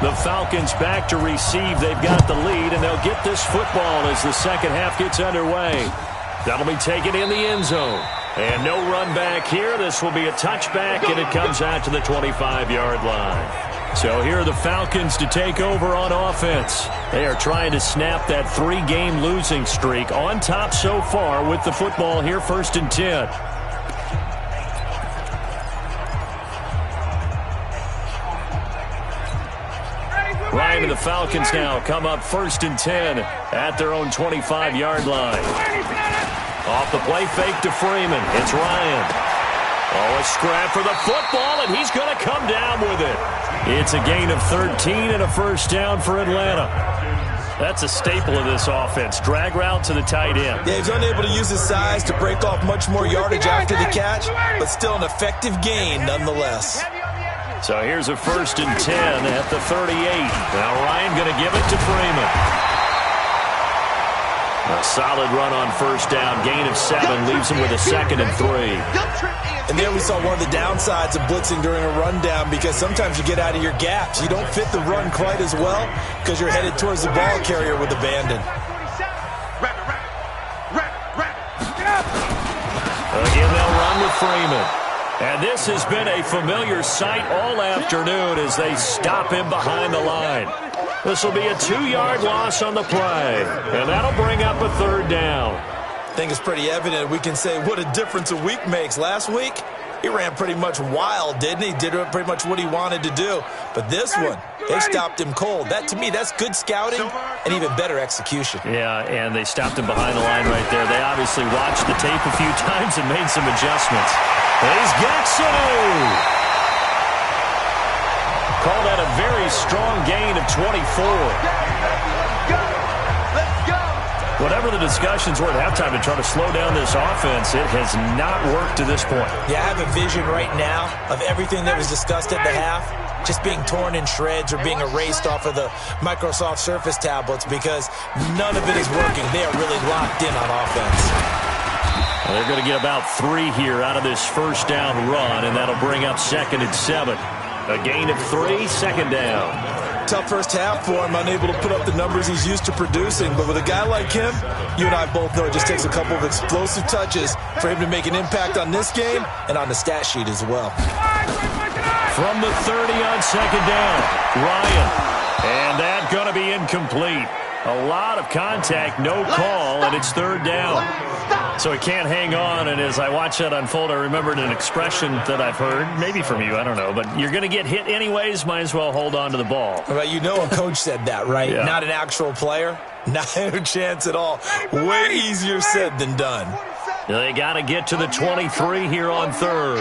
The Falcons back to receive. They've got the lead, and they'll get this football as the second half gets underway. That'll be taken in the end zone. And no run back here. This will be a touchback, and it comes out to the 25-yard line. So here are the Falcons to take over on offense. They are trying to snap that 3-game losing streak on top so far with the football here, 1st and 10. Ryan and the Falcons now come up 1st and 10 at their own 25-yard line. Off the play fake to Freeman. It's Ryan. Oh, a scrap for the football, and he's going to come down with it. It's a gain of 13 and a first down for Atlanta. That's a staple of this offense. Drag route to the tight end. Yeah, he's unable to use his size to break off much more yardage after the catch, but still an effective gain nonetheless. So here's a 1st and 10 at the 38. Now Ryan going to give it to Freeman. A solid run on first down. Gain of 7 leaves him with a 2nd and 3. And there we saw one of the downsides of blitzing during a rundown, because sometimes you get out of your gaps. You don't fit the run quite as well because you're headed towards the ball carrier with abandon. Again, they'll run with Freeman. And this has been a familiar sight all afternoon as they stop him behind the line. This will be a 2-yard loss on the play, and that'll bring up a 3rd down. I think it's pretty evident we can say what a difference a week makes. Last week, he ran pretty much wild, didn't he? Did pretty much what he wanted to do. But this one, they stopped him cold. That, to me, that's good scouting and even better execution. Yeah, and they stopped him behind the line right there. They obviously watched the tape a few times and made some adjustments. And he's got some. Call that a very strong gain of 24. Whatever the discussions were at halftime to try to slow down this offense, it has not worked to this point. Yeah, I have a vision right now of everything that was discussed at the half just being torn in shreds or being erased off of the Microsoft Surface tablets, because none of it is working. They are really locked in on offense. Well, they're going to get about 3 here out of this first down run, and that'll bring up 2nd and 7. A gain of 3, 2nd down. Tough first half for him, unable to put up the numbers he's used to producing. But with a guy like him, you and I both know it just takes a couple of explosive touches for him to make an impact on this game and on the stat sheet as well. from the 30 on second down. Ryan. And that's going to be incomplete. A lot of contact, no call, and it's third down. So he can't hang on, and as I watch that unfold, I remembered an expression that I've heard, maybe from you, I don't know, but you're going to get hit anyways, might as well hold on to the ball. Well, you know a coach said that, right? Yeah. Not an actual player. Not a chance at all. Way easier said than done. They got to get to the 23 here on third.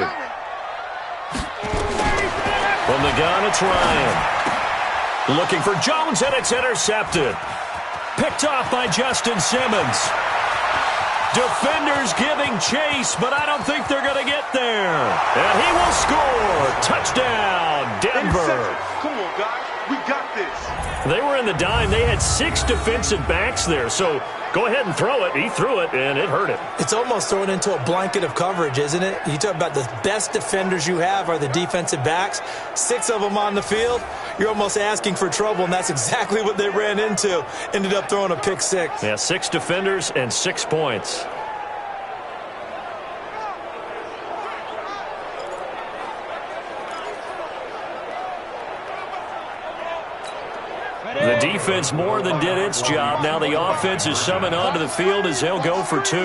From the gun, it's Ryan. Looking for Jones, and it's intercepted. Picked off by Justin Simmons. Defenders giving chase, but I don't think they're going to get there. And he will score. Touchdown, Denver. Come on, guys. We got this. They were in the dime. They had 6 defensive backs there, so go ahead and throw it. He threw it, and it hurt him. It's almost thrown into a blanket of coverage, isn't it? You talk about the best defenders you have are the defensive backs. 6 of them on the field. You're almost asking for trouble, and that's exactly what they ran into. Ended up throwing a pick 6. Yeah, 6 defenders and 6 points. The defense more than did its job. Now the offense is summoned onto the field as they'll go for 2.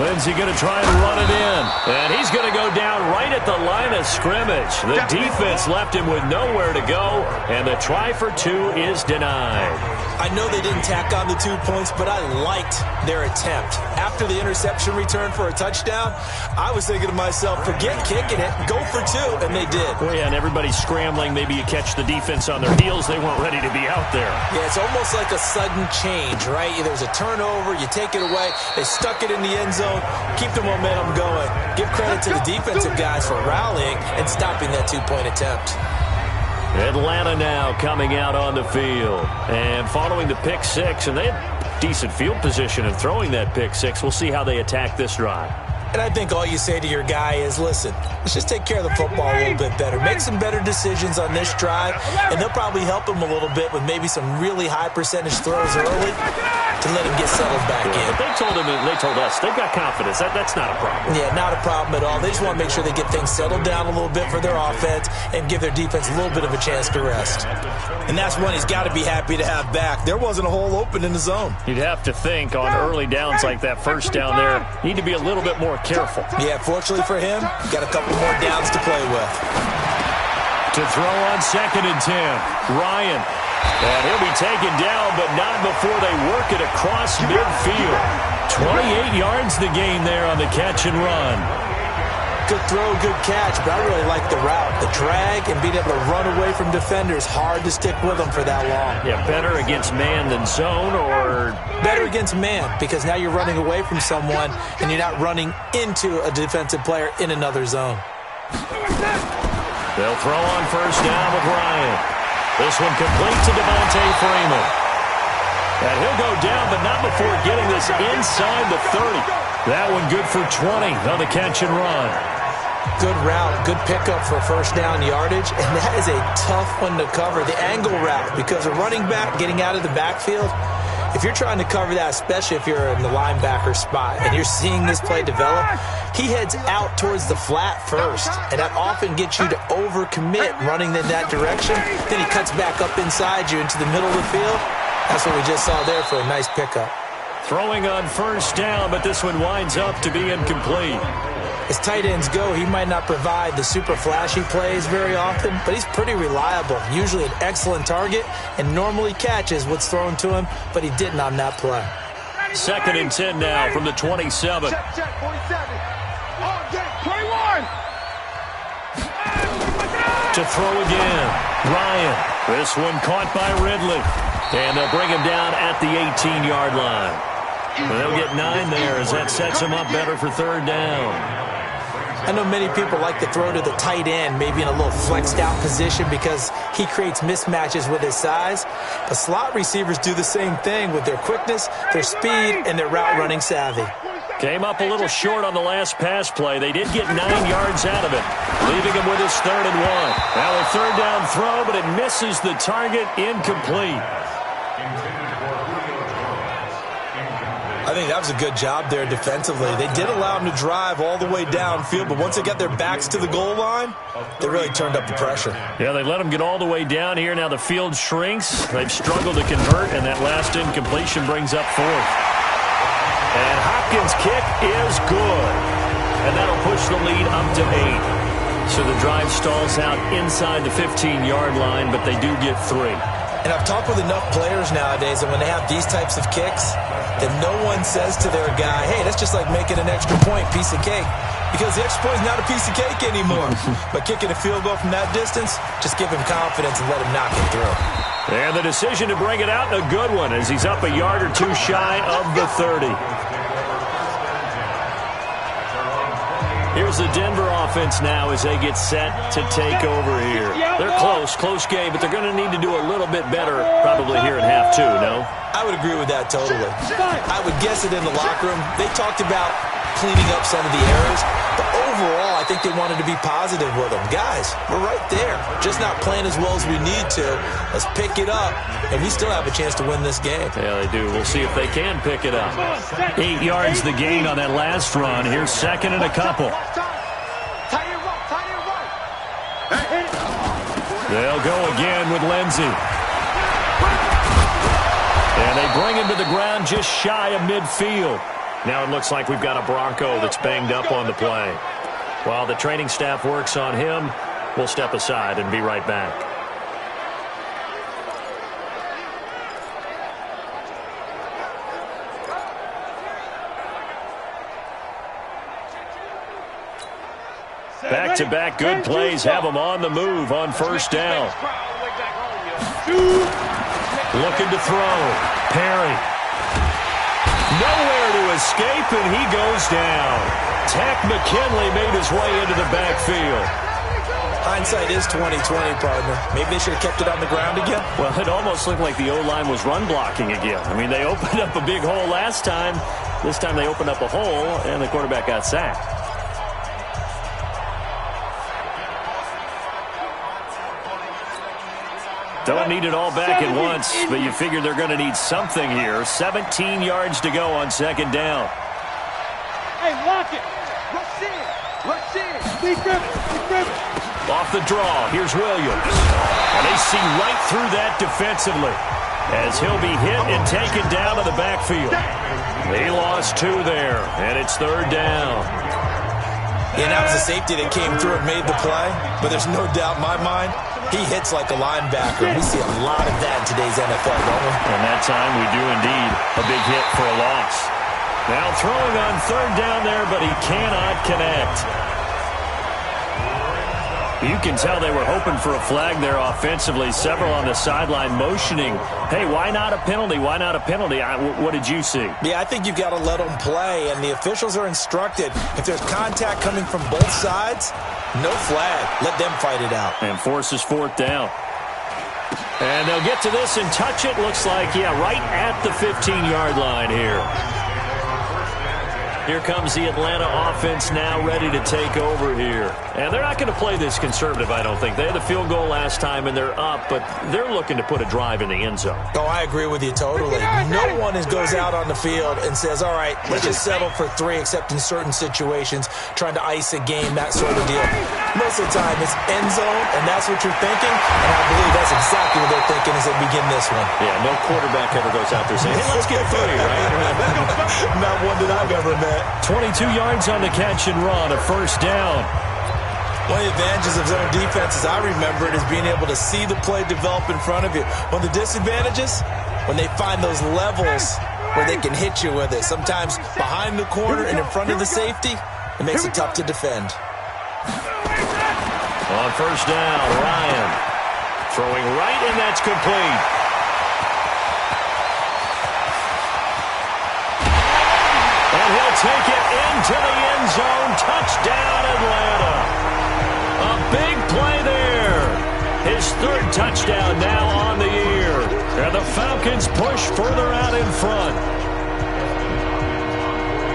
Lindsey going to try and run it in. And he's going to go down right at the line of scrimmage. The defense left him with nowhere to go, and the try for 2 is denied. I know they didn't tack on the 2 points, but I liked their attempt. After the interception return for a touchdown, I was thinking to myself, forget kicking it, go for 2, and they did. Well, yeah, and everybody's scrambling. Maybe you catch the defense on their heels. They weren't ready to be out there. Yeah, it's almost like a sudden change, right? There's a turnover, you take it away, they stuck it in the end zone, keep the momentum going. Give credit to the defensive guys for rallying and stopping that 2-point attempt. Atlanta now coming out on the field. And following the pick 6, and they had decent field position in throwing that pick 6. We'll see how they attack this drive. And I think all you say to your guy is, listen, let's just take care of the football a little bit better. Make some better decisions on this drive, and they'll probably help him a little bit with maybe some really high percentage throws early to let him get settled back in. But they told us they've got confidence. That's not a problem. Yeah, not a problem at all. They just want to make sure they get things settled down a little bit for their offense and give their defense a little bit of a chance to rest. And that's one he's got to be happy to have back. There wasn't a hole open in the zone. You'd have to think on early downs like that first down there, need to be a little bit more careful. Yeah, fortunately for him, got a couple more downs to play with. To throw on 2nd and 10, Ryan. And he'll be taken down, but not before they work it across midfield. 28 yards the gain there on the catch and run. Good throw, good catch, but I really like the route. The drag and being able to run away from defenders, hard to stick with them for that long. Yeah, better against man than zone, or? Better against man, because now you're running away from someone and you're not running into a defensive player in another zone. They'll throw on first down with Ryan. This one complete to Devontae Freeman. And he'll go down, but not before getting this inside the 30. That one good for 20 on the catch and run. Good route, good pickup for first down yardage, and that is a tough one to cover, the angle route, because a running back getting out of the backfield, if you're trying to cover that, especially if you're in the linebacker spot and you're seeing this play develop, he heads out towards the flat first, and that often gets you to overcommit running in that direction. Then he cuts back up inside you into the middle of the field. That's what we just saw there for a nice pickup. Throwing on first down, but this one winds up to be incomplete. As tight ends go, he might not provide the super flashy plays very often, but he's pretty reliable, usually an excellent target, and normally catches what's thrown to him, but he didn't on that play. 2nd and 10 now from the 27. Check, 47. On deck, 21. To throw again, Ryan. This one caught by Ridley. And they'll bring him down at the 18-yard line. They'll get 9 there as that sets him up better for third down. I know many people like to throw to the tight end, maybe in a little flexed out position because he creates mismatches with his size. But slot receivers do the same thing with their quickness, their speed, and their route running savvy. Came up a little short on the last pass play. They did get 9 yards out of it, leaving him with his 3rd and 1. Now a third down throw, but it misses the target, incomplete. I I think that was a good job there defensively. They did allow them to drive all the way downfield, but once they got their backs to the goal line, they really turned up the pressure. Yeah, they let them get all the way down here. Now the field shrinks. They've struggled to convert, and that last incompletion brings up fourth. And Hopkins' kick is good. And that'll push the lead up to 8. So the drive stalls out inside the 15-yard line, but they do get 3. And I've talked with enough players nowadays that when they have these types of kicks, that no one says to their guy, hey, that's just like making an extra point, piece of cake. Because the extra point is not a piece of cake anymore. But kicking a field goal from that distance, just give him confidence and let him knock it through. And the decision to bring it out, a good one, as he's up a yard or two shy of the 30. Here's the Denver offense now as they get set to take over here. They're close game, but they're going to need to do a little bit better probably here in half 2, no? I would agree with that totally. I would guess it in the locker room. They talked about cleaning up some of the errors, but overall, I think they wanted to be positive with them. Guys, we're right there. Just not playing as well as we need to. Let's pick it up, and we still have a chance to win this game. Yeah, they do. We'll see if they can pick it up. 8 yards the gain on that last run. Here's second and a couple. They'll go again with Lindsey. And they bring him to the ground just shy of midfield. Now it looks like we've got a Bronco that's banged up on the play. While the training staff works on him, we'll step aside and be right back. Back-to-back good plays have them on the move on first down. Looking to throw. Perry. Nowhere to escape, and he goes down. Tack McKinley made his way into the backfield. Hindsight is 20/20, partner. Maybe they should have kept it on the ground again. Well, it almost looked like the O-line was run blocking again. I mean, they opened up a big hole last time. This time they opened up a hole, and the quarterback got sacked. Don't need it all back at once, but you figure they're going to need something here. 17 yards to go on second down. Hey, lock it. Rush in. Deep ribbon. Off the draw, here's Williams. And they see right through that defensively as he'll be hit and taken down to the backfield. They lost 2 there, and it's third down. Yeah, that was a safety that came through and made the play, but there's no doubt in my mind, he hits like a linebacker. We see a lot of that in today's NFL, don't we? And that time we do indeed a big hit for a loss. Now throwing on third down there, but he cannot connect. You can tell they were hoping for a flag there offensively. Several on the sideline motioning, hey, why not a penalty? Why not a penalty? What did you see? Yeah, I think you've got to let them play, and the officials are instructed. If there's contact coming from both sides, no flag. Let them fight it out. And forces fourth down. And they'll get to this and touch it. Looks like, yeah, right at the 15-yard line here. Here comes the Atlanta offense now ready to take over here. And they're not going to play this conservative, I don't think. They had the field goal last time, and they're up, but they're looking to put a drive in the end zone. Oh, I agree with you totally. No one goes out on the field and says, all right, let's just settle for 3, except in certain situations, trying to ice a game, that sort of deal. Most of the time, it's end zone, and that's what you're thinking, and I believe that's exactly what they're thinking as they begin this one. Yeah, no quarterback ever goes out there saying, hey, let's get 3, right? Not one that I've ever met. 22 yards on the catch and run, a first down. One of the advantages of zone defense, as I remember it, is being able to see the play develop in front of you. One of the disadvantages, when they find those levels where they can hit you with it. Sometimes behind the corner and in front of the safety, it makes it tough to defend. On first down, Ryan throwing right, and that's complete. And he'll take it into the end zone. Touchdown, Atlanta. A big play there. His third touchdown now on the year. And the Falcons push further out in front.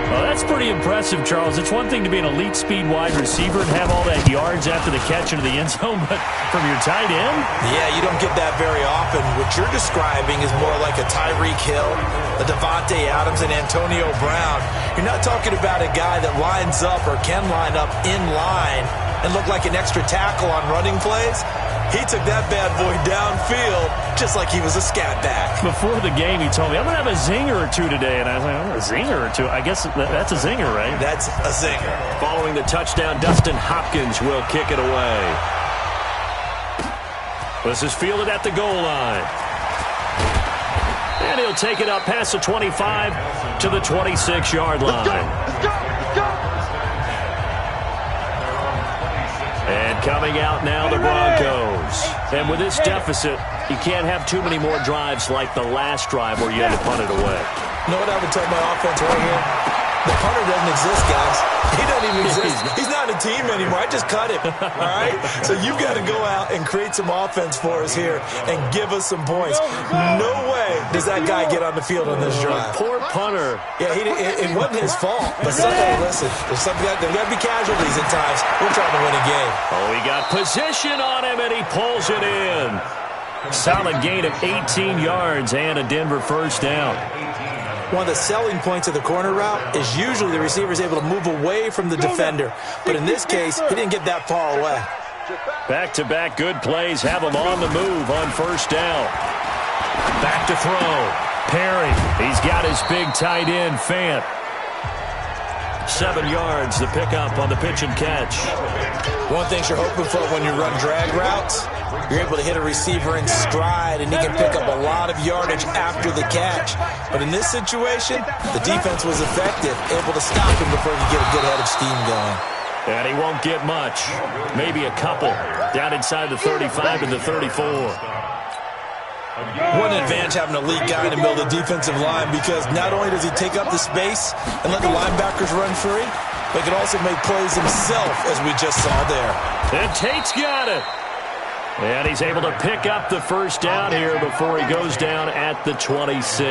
Well, that's pretty impressive, Charles. It's one thing to be an elite speed wide receiver and have all that yards after the catch into the end zone, but from your tight end? Yeah, you don't get that very often. What you're describing is more like a Tyreek Hill, a Devontae Adams, and Antonio Brown. You're not talking about a guy that lines up or can line up in line and look like an extra tackle on running plays. He took that bad boy downfield just like he was a scat back. Before the game, he told me, I'm going to have a zinger or two today. And I was like, oh, a zinger or two? I guess that's a zinger, right? That's a zinger. Following the touchdown, Dustin Hopkins will kick it away. This is fielded at the goal line. And he'll take it up past the 25 to the 26-yard line. Let's go! And coming out now, the Broncos. And with this deficit, you can't have too many more drives like the last drive where you had to punt it away. You know what I would tell my offense right here? The punter doesn't exist, guys. He doesn't even exist. He's not a team anymore. I just cut him, all right? So you've got to go out and create some offense for us here and give us some points. No way does that guy get on the field on this drive. Poor punter. Yeah, it wasn't his fault. But listen, there's got to be casualties at times. We're trying to win a game. Oh, he got position on him, and he pulls it in. Solid gain of 18 yards and a Denver first down. One of the selling points of the corner route is usually the receiver is able to move away from the defender. But in this case, he didn't get that far away. Back-to-back good plays have him on the move on first down. Back to throw. Perry. He's got his big tight end, Fant. 7 yards, the pickup on the pitch and catch. One thing you're hoping for when you run drag routes, you're able to hit a receiver in stride, and he can pick up a lot of yardage after the catch. But in this situation, the defense was effective, able to stop him before he could get a good head of steam going. And he won't get much. Maybe a couple. Down inside the 35 and the 34. What an advantage having a lead guy in the middle of the defensive line, because not only does he take up the space and let the linebackers run free, but he can also make plays himself, as we just saw there. And Tate's got it. And he's able to pick up the first down here before he goes down at the 26.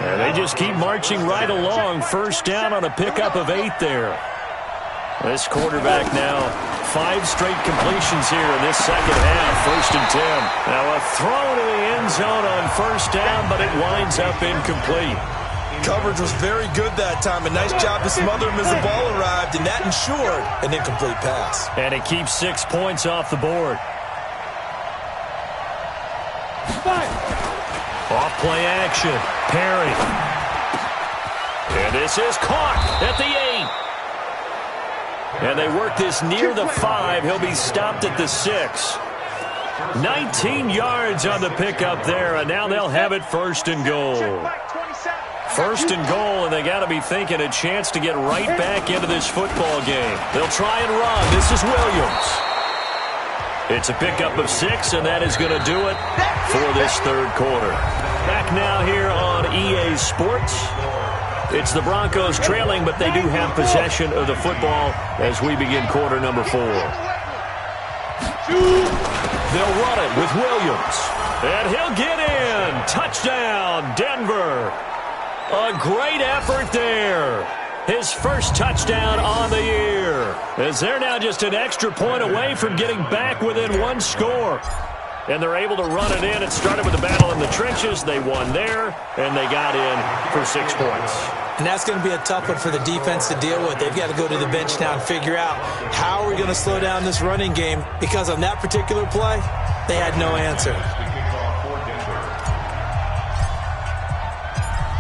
And they just keep marching right along. First down on a pickup of 8 there. This quarterback now, 5 straight completions here in this second half. First and 10. Now a throw to the end zone on first down, but it winds up incomplete. Coverage was very good that time. A nice job to smother him as the ball arrived, and that ensured an incomplete pass. And it keeps 6 points off the board. Off play action. Perry. And this is caught at the 8. And they work this near the 5. He'll be stopped at the 6. 19 yards on the pickup there, and now they'll have it first and goal. First and goal, and they got to be thinking a chance to get right back into this football game. They'll try and run. This is Williams. It's a pickup of 6, and that is going to do it for this third quarter. Back now here on EA Sports. It's the Broncos trailing, but they do have possession of the football as we begin quarter number 4. They'll run it with Williams. And he'll get in. Touchdown, Denver. A great effort there. His first touchdown on the year. As they're now just an extra point away from getting back within 1 score. And they're able to run it in. It started with a battle in the trenches. They won there, and they got in for 6 points. And that's going to be a tough one for the defense to deal with. They've got to go to the bench now and figure out how are we going to slow down this running game, because on that particular play, they had no answer.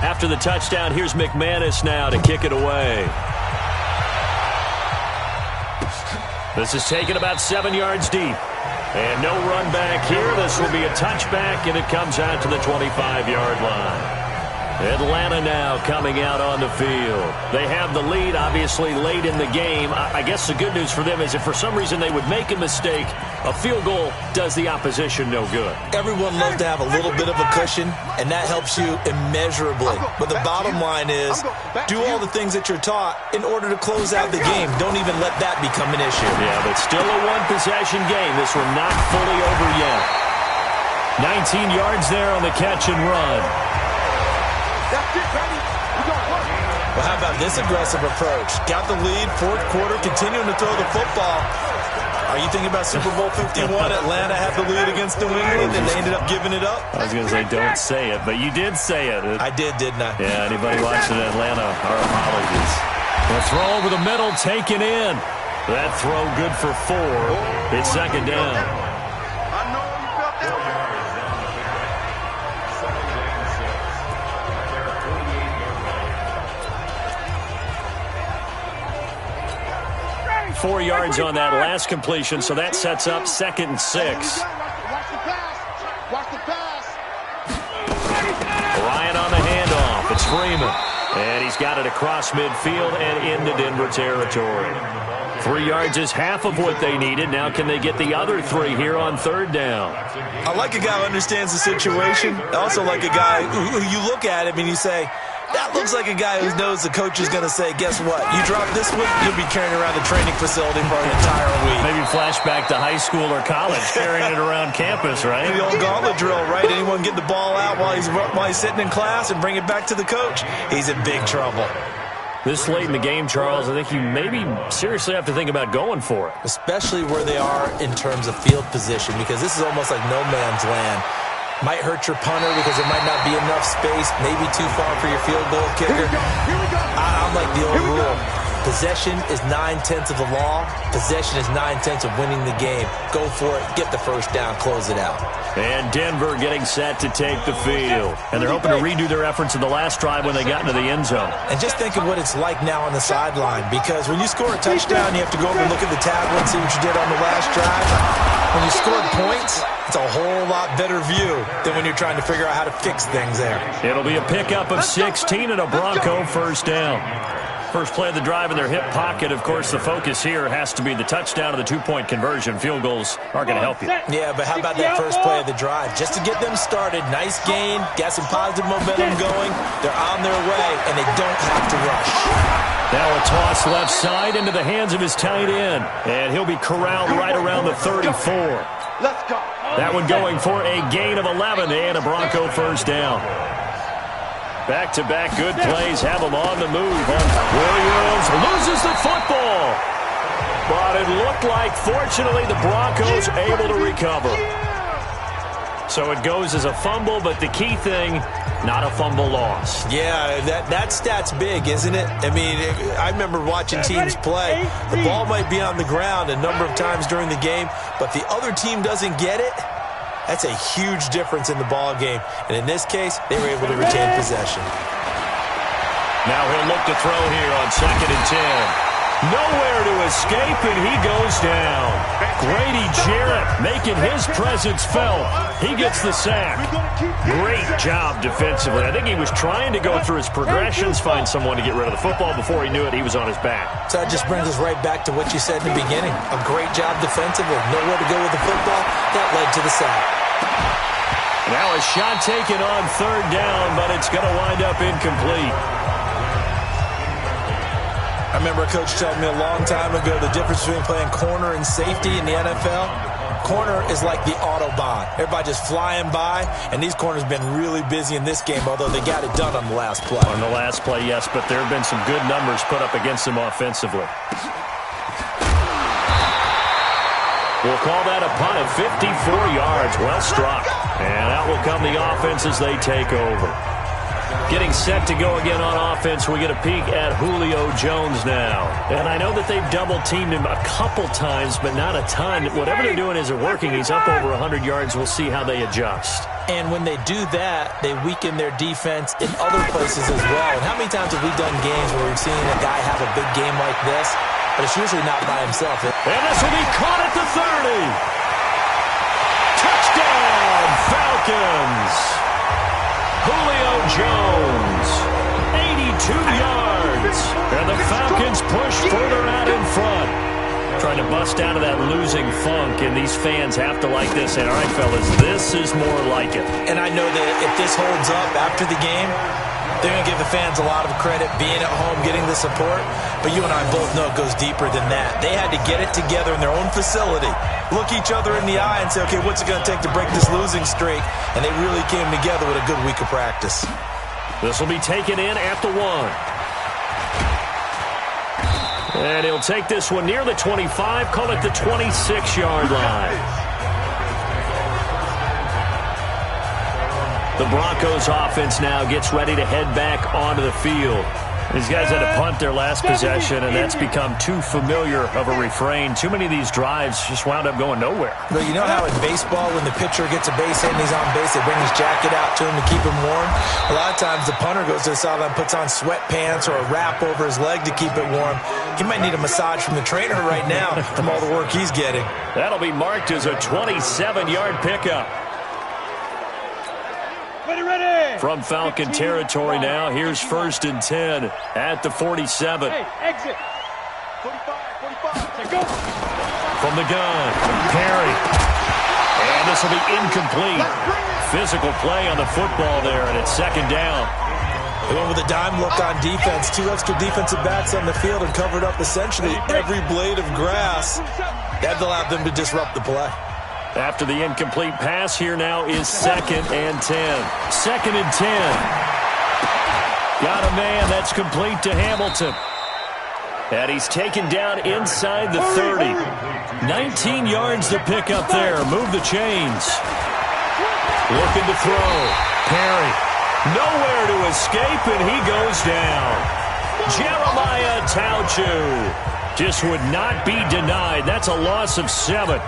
After the touchdown, here's McManus now to kick it away. This is taken about 7 yards deep. And no run back here. This will be a touchback, and it comes out to the 25-yard line. Atlanta now coming out on the field. They have the lead, obviously, late in the game. I guess the good news for them is if for some reason they would make a mistake, a field goal does the opposition no good. Everyone loves to have a little bit of a cushion, and that helps you immeasurably. But the bottom line is, do all the things that you're taught in order to close out the game. Don't even let that become an issue. Yeah, but still a one-possession game. This one not fully over yet. 19 yards there on the catch and run. Well, how about this aggressive approach? Got the lead, fourth quarter, continuing to throw the football. Are you thinking about Super Bowl 51? Atlanta had the lead against New England, and they ended up giving it up? I was going to say don't say it, but you did say it. I did, didn't I? Yeah, anybody watching Atlanta, our apologies. The throw over the middle, taken in. That throw good for 4. It's second down. 4 yards on that last completion, so that sets up 2nd and 6. Bryant on the handoff. It's Freeman. And he's got it across midfield and into Denver territory. 3 yards is half of what they needed. Now can they get the other 3 here on 3rd down? I like a guy who understands the situation. I also like a guy who you look at him and you say, that looks like a guy who knows the coach is going to say, guess what? You drop this one, you'll be carrying around the training facility for an entire week. Maybe flashback to high school or college, carrying it around campus, right? The old gauntlet drill, right? Anyone get the ball out while he's sitting in class and bring it back to the coach? He's in big trouble. This late in the game, Charles, I think you maybe seriously have to think about going for it. Especially where they are in terms of field position, because this is almost like no man's land. Might hurt your punter because there might not be enough space, maybe too far for your field goal kicker. I'm like the old rule. Possession is 9/10 of the law. Possession is 9/10 of winning the game. Go for it. Get the first down. Close it out. And Denver getting set to take the field. And they're hoping to redo their efforts in the last drive when they got into the end zone. And just think of what it's like now on the sideline, because when you score a touchdown, you have to go over and look at the tablet and see what you did on the last drive. When you scored points, it's a whole lot better view than when you're trying to figure out how to fix things there. It'll be a pickup of 16 and a Bronco first down. First play of the drive in their hip pocket. Of course, the focus here has to be the touchdown and the 2-point conversion. Field goals aren't going to help you. Yeah, but how about that first play of the drive? Just to get them started, nice gain, got some positive momentum going. They're on their way, and they don't have to rush. Now a toss left side into the hands of his tight end. And he'll be corralled right around the 34. Let's go. That one going for a gain of 11 and a Bronco first down. Back-to-back good plays have him on the move. Williams loses the football. But it looked like, fortunately, the Broncos able to recover. So it goes as a fumble, but the key thing, not a fumble loss. Yeah, that stat's big, isn't it? I mean, I remember watching teams play. The ball might be on the ground a number of times during the game, but the other team doesn't get it. That's a huge difference in the ball game. And in this case, they were able to retain possession. Now he'll look to throw here on 2nd and 10. Nowhere to escape, and he goes down. Grady Jarrett making his presence felt. He gets the sack. Great job defensively. I think he was trying to go through his progressions, find someone to get rid of the football. Before he knew it, he was on his back. So that just brings us right back to what you said in the beginning. A great job defensively. Nowhere to go with the football. That led to the sack. Now a shot taken on 3rd down, but it's going to wind up incomplete. I remember a coach telling me a long time ago the difference between playing corner and safety in the NFL. Corner is like the Autobahn. Everybody just flying by, and these corners have been really busy in this game, although they got it done on the last play. On the last play, yes, but there have been some good numbers put up against them offensively. We'll call that a punt at 54 yards. Well struck. And out will come the offense as they take over. Getting set to go again on offense, we get a peek at Julio Jones now. And I know that they've double-teamed him a couple times, but not a ton. Whatever they're doing isn't working. He's up over 100 yards. We'll see how they adjust. And when they do that, they weaken their defense in other places as well. And how many times have we done games where we've seen a guy have a big game like this, but it's usually not by himself. And this will be caught at the 30. Touchdown, Falcons. Julio Jones, 82 yards. And the Falcons push further out in front. Trying to bust out of that losing funk, and these fans have to like this. And all right, fellas, this is more like it. And I know that if this holds up after the game, they're going to give the fans a lot of credit being at home, getting the support. But you and I both know it goes deeper than that. They had to get it together in their own facility, look each other in the eye and say, okay, what's it going to take to break this losing streak? And they really came together with a good week of practice. This will be taken in at the 1. And he'll take this one near the 25, call it the 26-yard line. The Broncos offense now gets ready to head back onto the field. These guys had to punt their last possession, and that's become too familiar of a refrain. Too many of these drives just wound up going nowhere. But you know how in baseball, when the pitcher gets a base hit and he's on base, they bring his jacket out to him to keep him warm? A lot of times the punter goes to the sideline, puts on sweatpants or a wrap over his leg to keep it warm. He might need a massage from the trainer right now from all the work he's getting. That'll be marked as a 27-yard pickup. From Falcon territory now, here's 1st and 10 at the 47. Hey, exit. 45. Go. From the gun, Perry. And this will be incomplete. Physical play on the football there, and it's 2nd down. They went with a dime look on defense. 2 extra defensive backs on the field and covered up essentially every blade of grass. That allowed them to disrupt the play. After the incomplete pass, here now is 2nd and 10. 2nd and 10. Got a man. That's complete to Hamilton. And he's taken down inside the 30. 19 yards to pick up there. Move the chains. Looking to throw. Perry. Nowhere to escape, and he goes down. Jeremiah Tauchu just would not be denied. That's a loss of 7.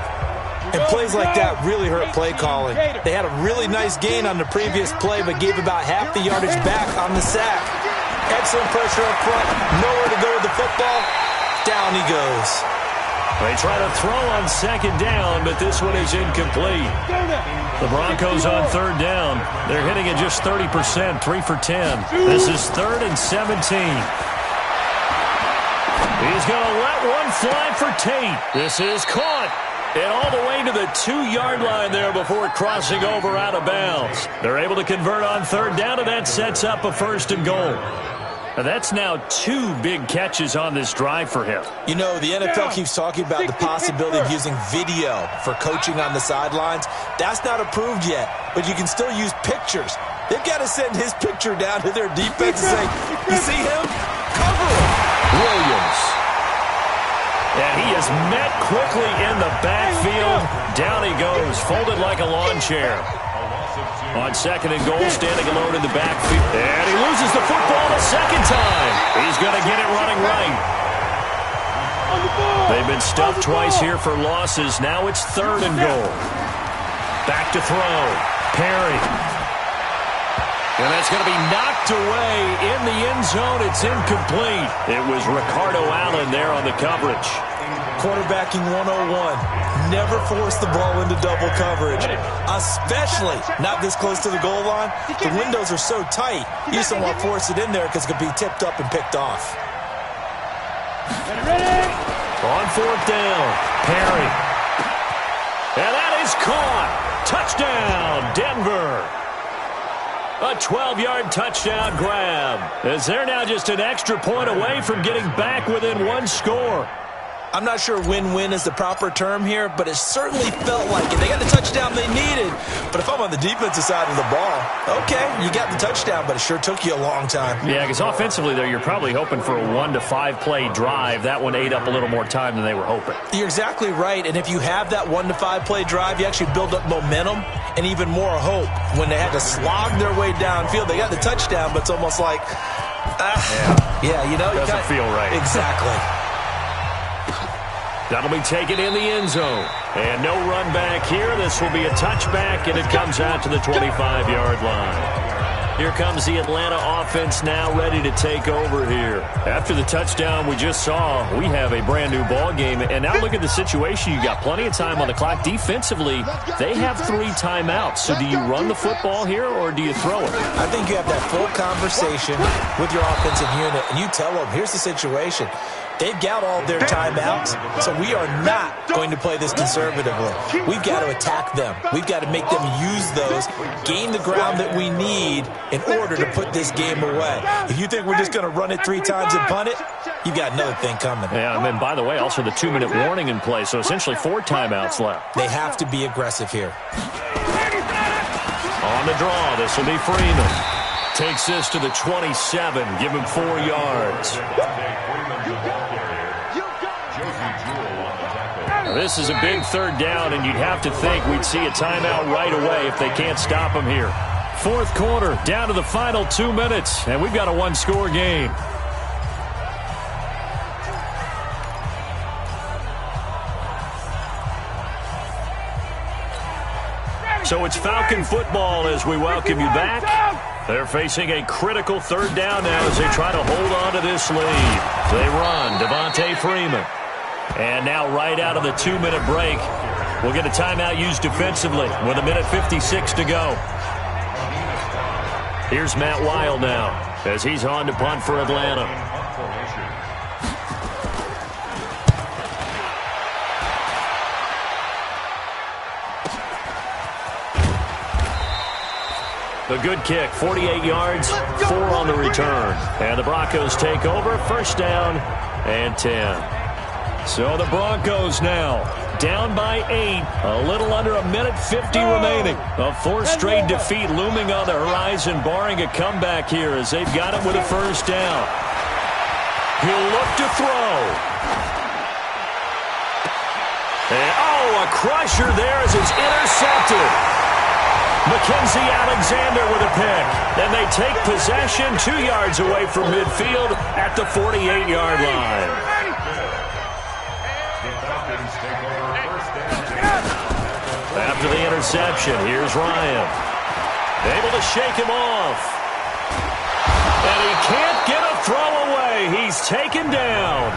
And plays like that really hurt play calling. They had a really nice gain on the previous play, but gave about half the yardage back on the sack. Excellent pressure up front. Nowhere to go with the football. Down he goes. They try to throw on 2nd down, but this one is incomplete. The Broncos on 3rd down. They're hitting at just 30%, 3 for 10. This is 3rd and 17. He's going to let one fly for Tate. This is caught. And all the way to the 2-yard line there before crossing over out of bounds. They're able to convert on 3rd down, and that sets up a 1st and goal. Now that's now 2 big catches on this drive for him. You know, the NFL keeps talking about the possibility of using video for coaching on the sidelines. That's not approved yet, but you can still use pictures. They've got to send his picture down to their defense and say, you see him? Cover him. Williams. And he is met quickly in the backfield. Down he goes, folded like a lawn chair. On 2nd and goal, standing alone in the backfield. And he loses the football the 2nd time. He's going to get it running right. They've been stuffed twice here for losses. Now it's 3rd and goal. Back to throw. Perry. And that's going to be knocked away in the end zone. It's incomplete. It was Ricardo Allen there on the coverage. Quarterbacking 101. Never force the ball into double coverage, especially not this close to the goal line. The windows are so tight, you just don't want to force it in there because it could be tipped up and picked off. On 4th down, Perry. And that is caught. Touchdown, Denver. A 12-yard touchdown grab. As they're now just an extra point away from getting back within 1 score. I'm not sure win-win is the proper term here, but it certainly felt like it. They got the touchdown they needed. But if I'm on the defensive side of the ball, okay, you got the touchdown, but it sure took you a long time. Yeah, because offensively, though, you're probably hoping for a 1 to 5 play drive. That one ate up a little more time than they were hoping. You're exactly right, and if you have that 1 to 5 play drive, you actually build up momentum and even more hope. When they had to slog their way downfield, they got the touchdown, but it's almost like, you know. Doesn't feel right. Exactly. That'll be taken in the end zone. And no run back here. This will be a touchback, and it comes out to the 25-yard line. Here comes the Atlanta offense now ready to take over here. After the touchdown we just saw, we have a brand-new ball game. And now look at the situation. You got plenty of time on the clock. Defensively, they have 3 timeouts. So do you run the football here, or do you throw it? I think you have that full conversation with your offensive unit, and you tell them, here's the situation. They've got all their timeouts, so we are not going to play this conservatively. We've got to attack them. We've got to make them use those, gain the ground that we need in order to put this game away. If you think we're just going to run it 3 times and punt it, you've got another thing coming. Yeah, and by the way, also the 2-minute warning in play, so essentially 4 timeouts left. They have to be aggressive here. On the draw, this will be Freeman. Takes this to the 27. Give him 4 yards. Now, this is a big third down, and you'd have to think we'd see a timeout right away if they can't stop him here. Fourth quarter, down to the final 2 minutes, and we've got a one-score game. So it's Falcon football as we welcome you back. They're facing a critical third down now as they try to hold on to this lead. They run, Devontae Freeman. And now right out of the 2-minute break, we'll get a timeout used defensively with 1:56 to go. Here's Matt Wild now as he's on to punt for Atlanta. A good kick, 48 yards, 4 on the return. And the Broncos take over, first down and 10. So the Broncos now down by 8, a little under 1:50 remaining. A 4th straight defeat looming on the horizon, barring a comeback here as they've got it with a first down. He'll look to throw. And, a crusher there as it's intercepted. Mackenzie Alexander with a pick. And they take possession 2 yards away from midfield at the 48-yard line. After the interception, here's Ryan. Able to shake him off. And he can't get a throw away. He's taken down.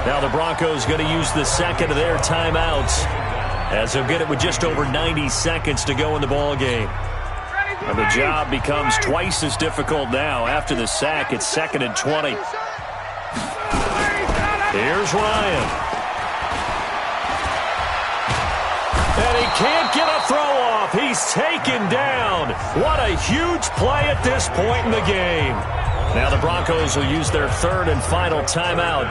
Now the Broncos going to use the second of their timeouts as they'll get it with just over 90 seconds to go in the ball game. And the job becomes twice as difficult now. After the sack, it's 2nd and 20. Here's Ryan. And he can't get a throw off. He's taken down. What a huge play at this point in the game. Now the Broncos will use their 3rd and final timeout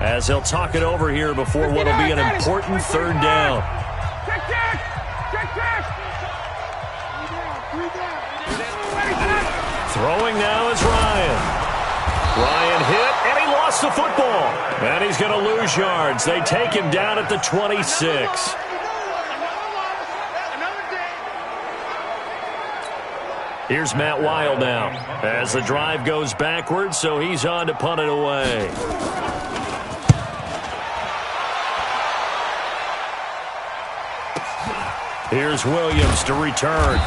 as they'll talk it over here before what will be an important 3rd down. Throwing now is Ryan. Ryan hit, and he lost the football. And he's going to lose yards. They take him down at the 26. Here's Matt Wild now as the drive goes backwards, so he's on to punt it away. Here's Williams to return.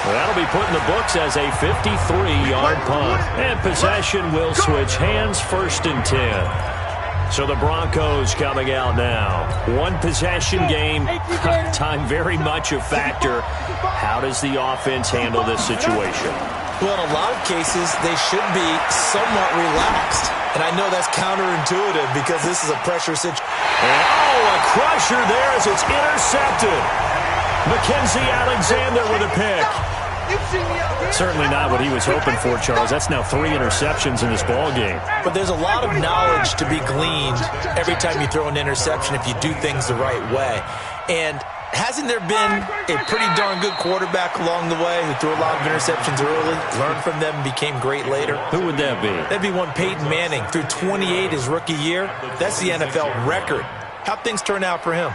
That'll be put in the books as a 53-yard punt. And possession will switch hands, 1st and 10. So the Broncos coming out now. One possession game, time very much a factor. How does the offense handle this situation? Well, in a lot of cases, they should be somewhat relaxed. And I know that's counterintuitive because this is a pressure situation. And, a crusher there as it's intercepted. Mackenzie Alexander with a pick. Certainly not what he was hoping for, Charles. That's now 3 interceptions in this ball game. But there's a lot of knowledge to be gleaned every time you throw an interception if you do things the right way. And hasn't there been a pretty darn good quarterback along the way who threw a lot of interceptions early, learned from them, and became great later? Who would that be? That'd be one Peyton Manning. Threw 28 his rookie year. That's the NFL record. How'd things turn out for him?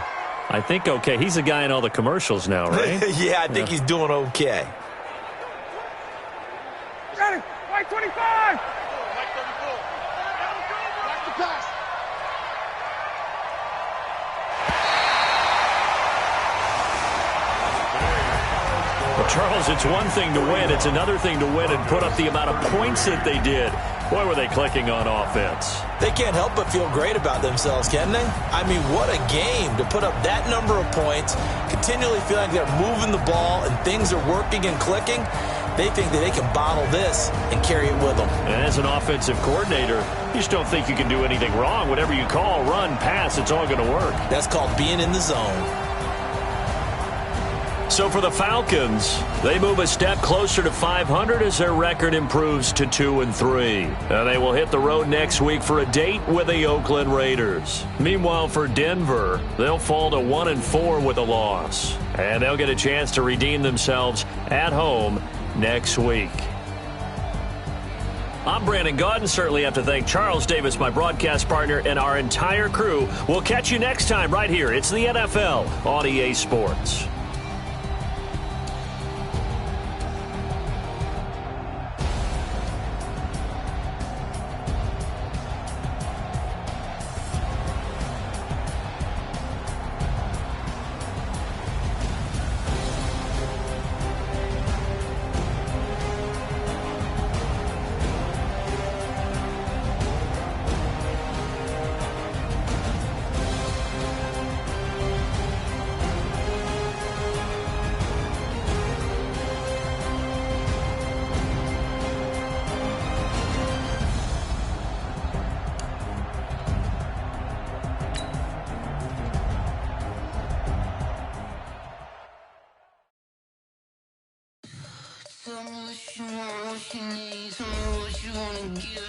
I think okay. He's the guy in all the commercials now, right? Yeah, I think he's doing okay. Ready, white 25. White 34. Watch the pass. Well, Charles, it's one thing to win. It's another thing to win and put up the amount of points that they did. Boy, were they clicking on offense. They can't help but feel great about themselves, can they? I mean, what a game to put up that number of points, continually feel like they're moving the ball and things are working and clicking. They think that they can bottle this and carry it with them. And as an offensive coordinator, you just don't think you can do anything wrong. Whatever you call, run, pass, it's all going to work. That's called being in the zone. So for the Falcons, they move a step closer to 500 as their record improves to 2-3. And they will hit the road next week for a date with the Oakland Raiders. Meanwhile, for Denver, they'll fall to 1-4 with a loss. And they'll get a chance to redeem themselves at home next week. I'm Brandon Gaudin. Certainly have to thank Charles Davis, my broadcast partner, and our entire crew. We'll catch you next time right here. It's the NFL on EA Sports. Tell me what you want, what you need. Tell me what you wanna give.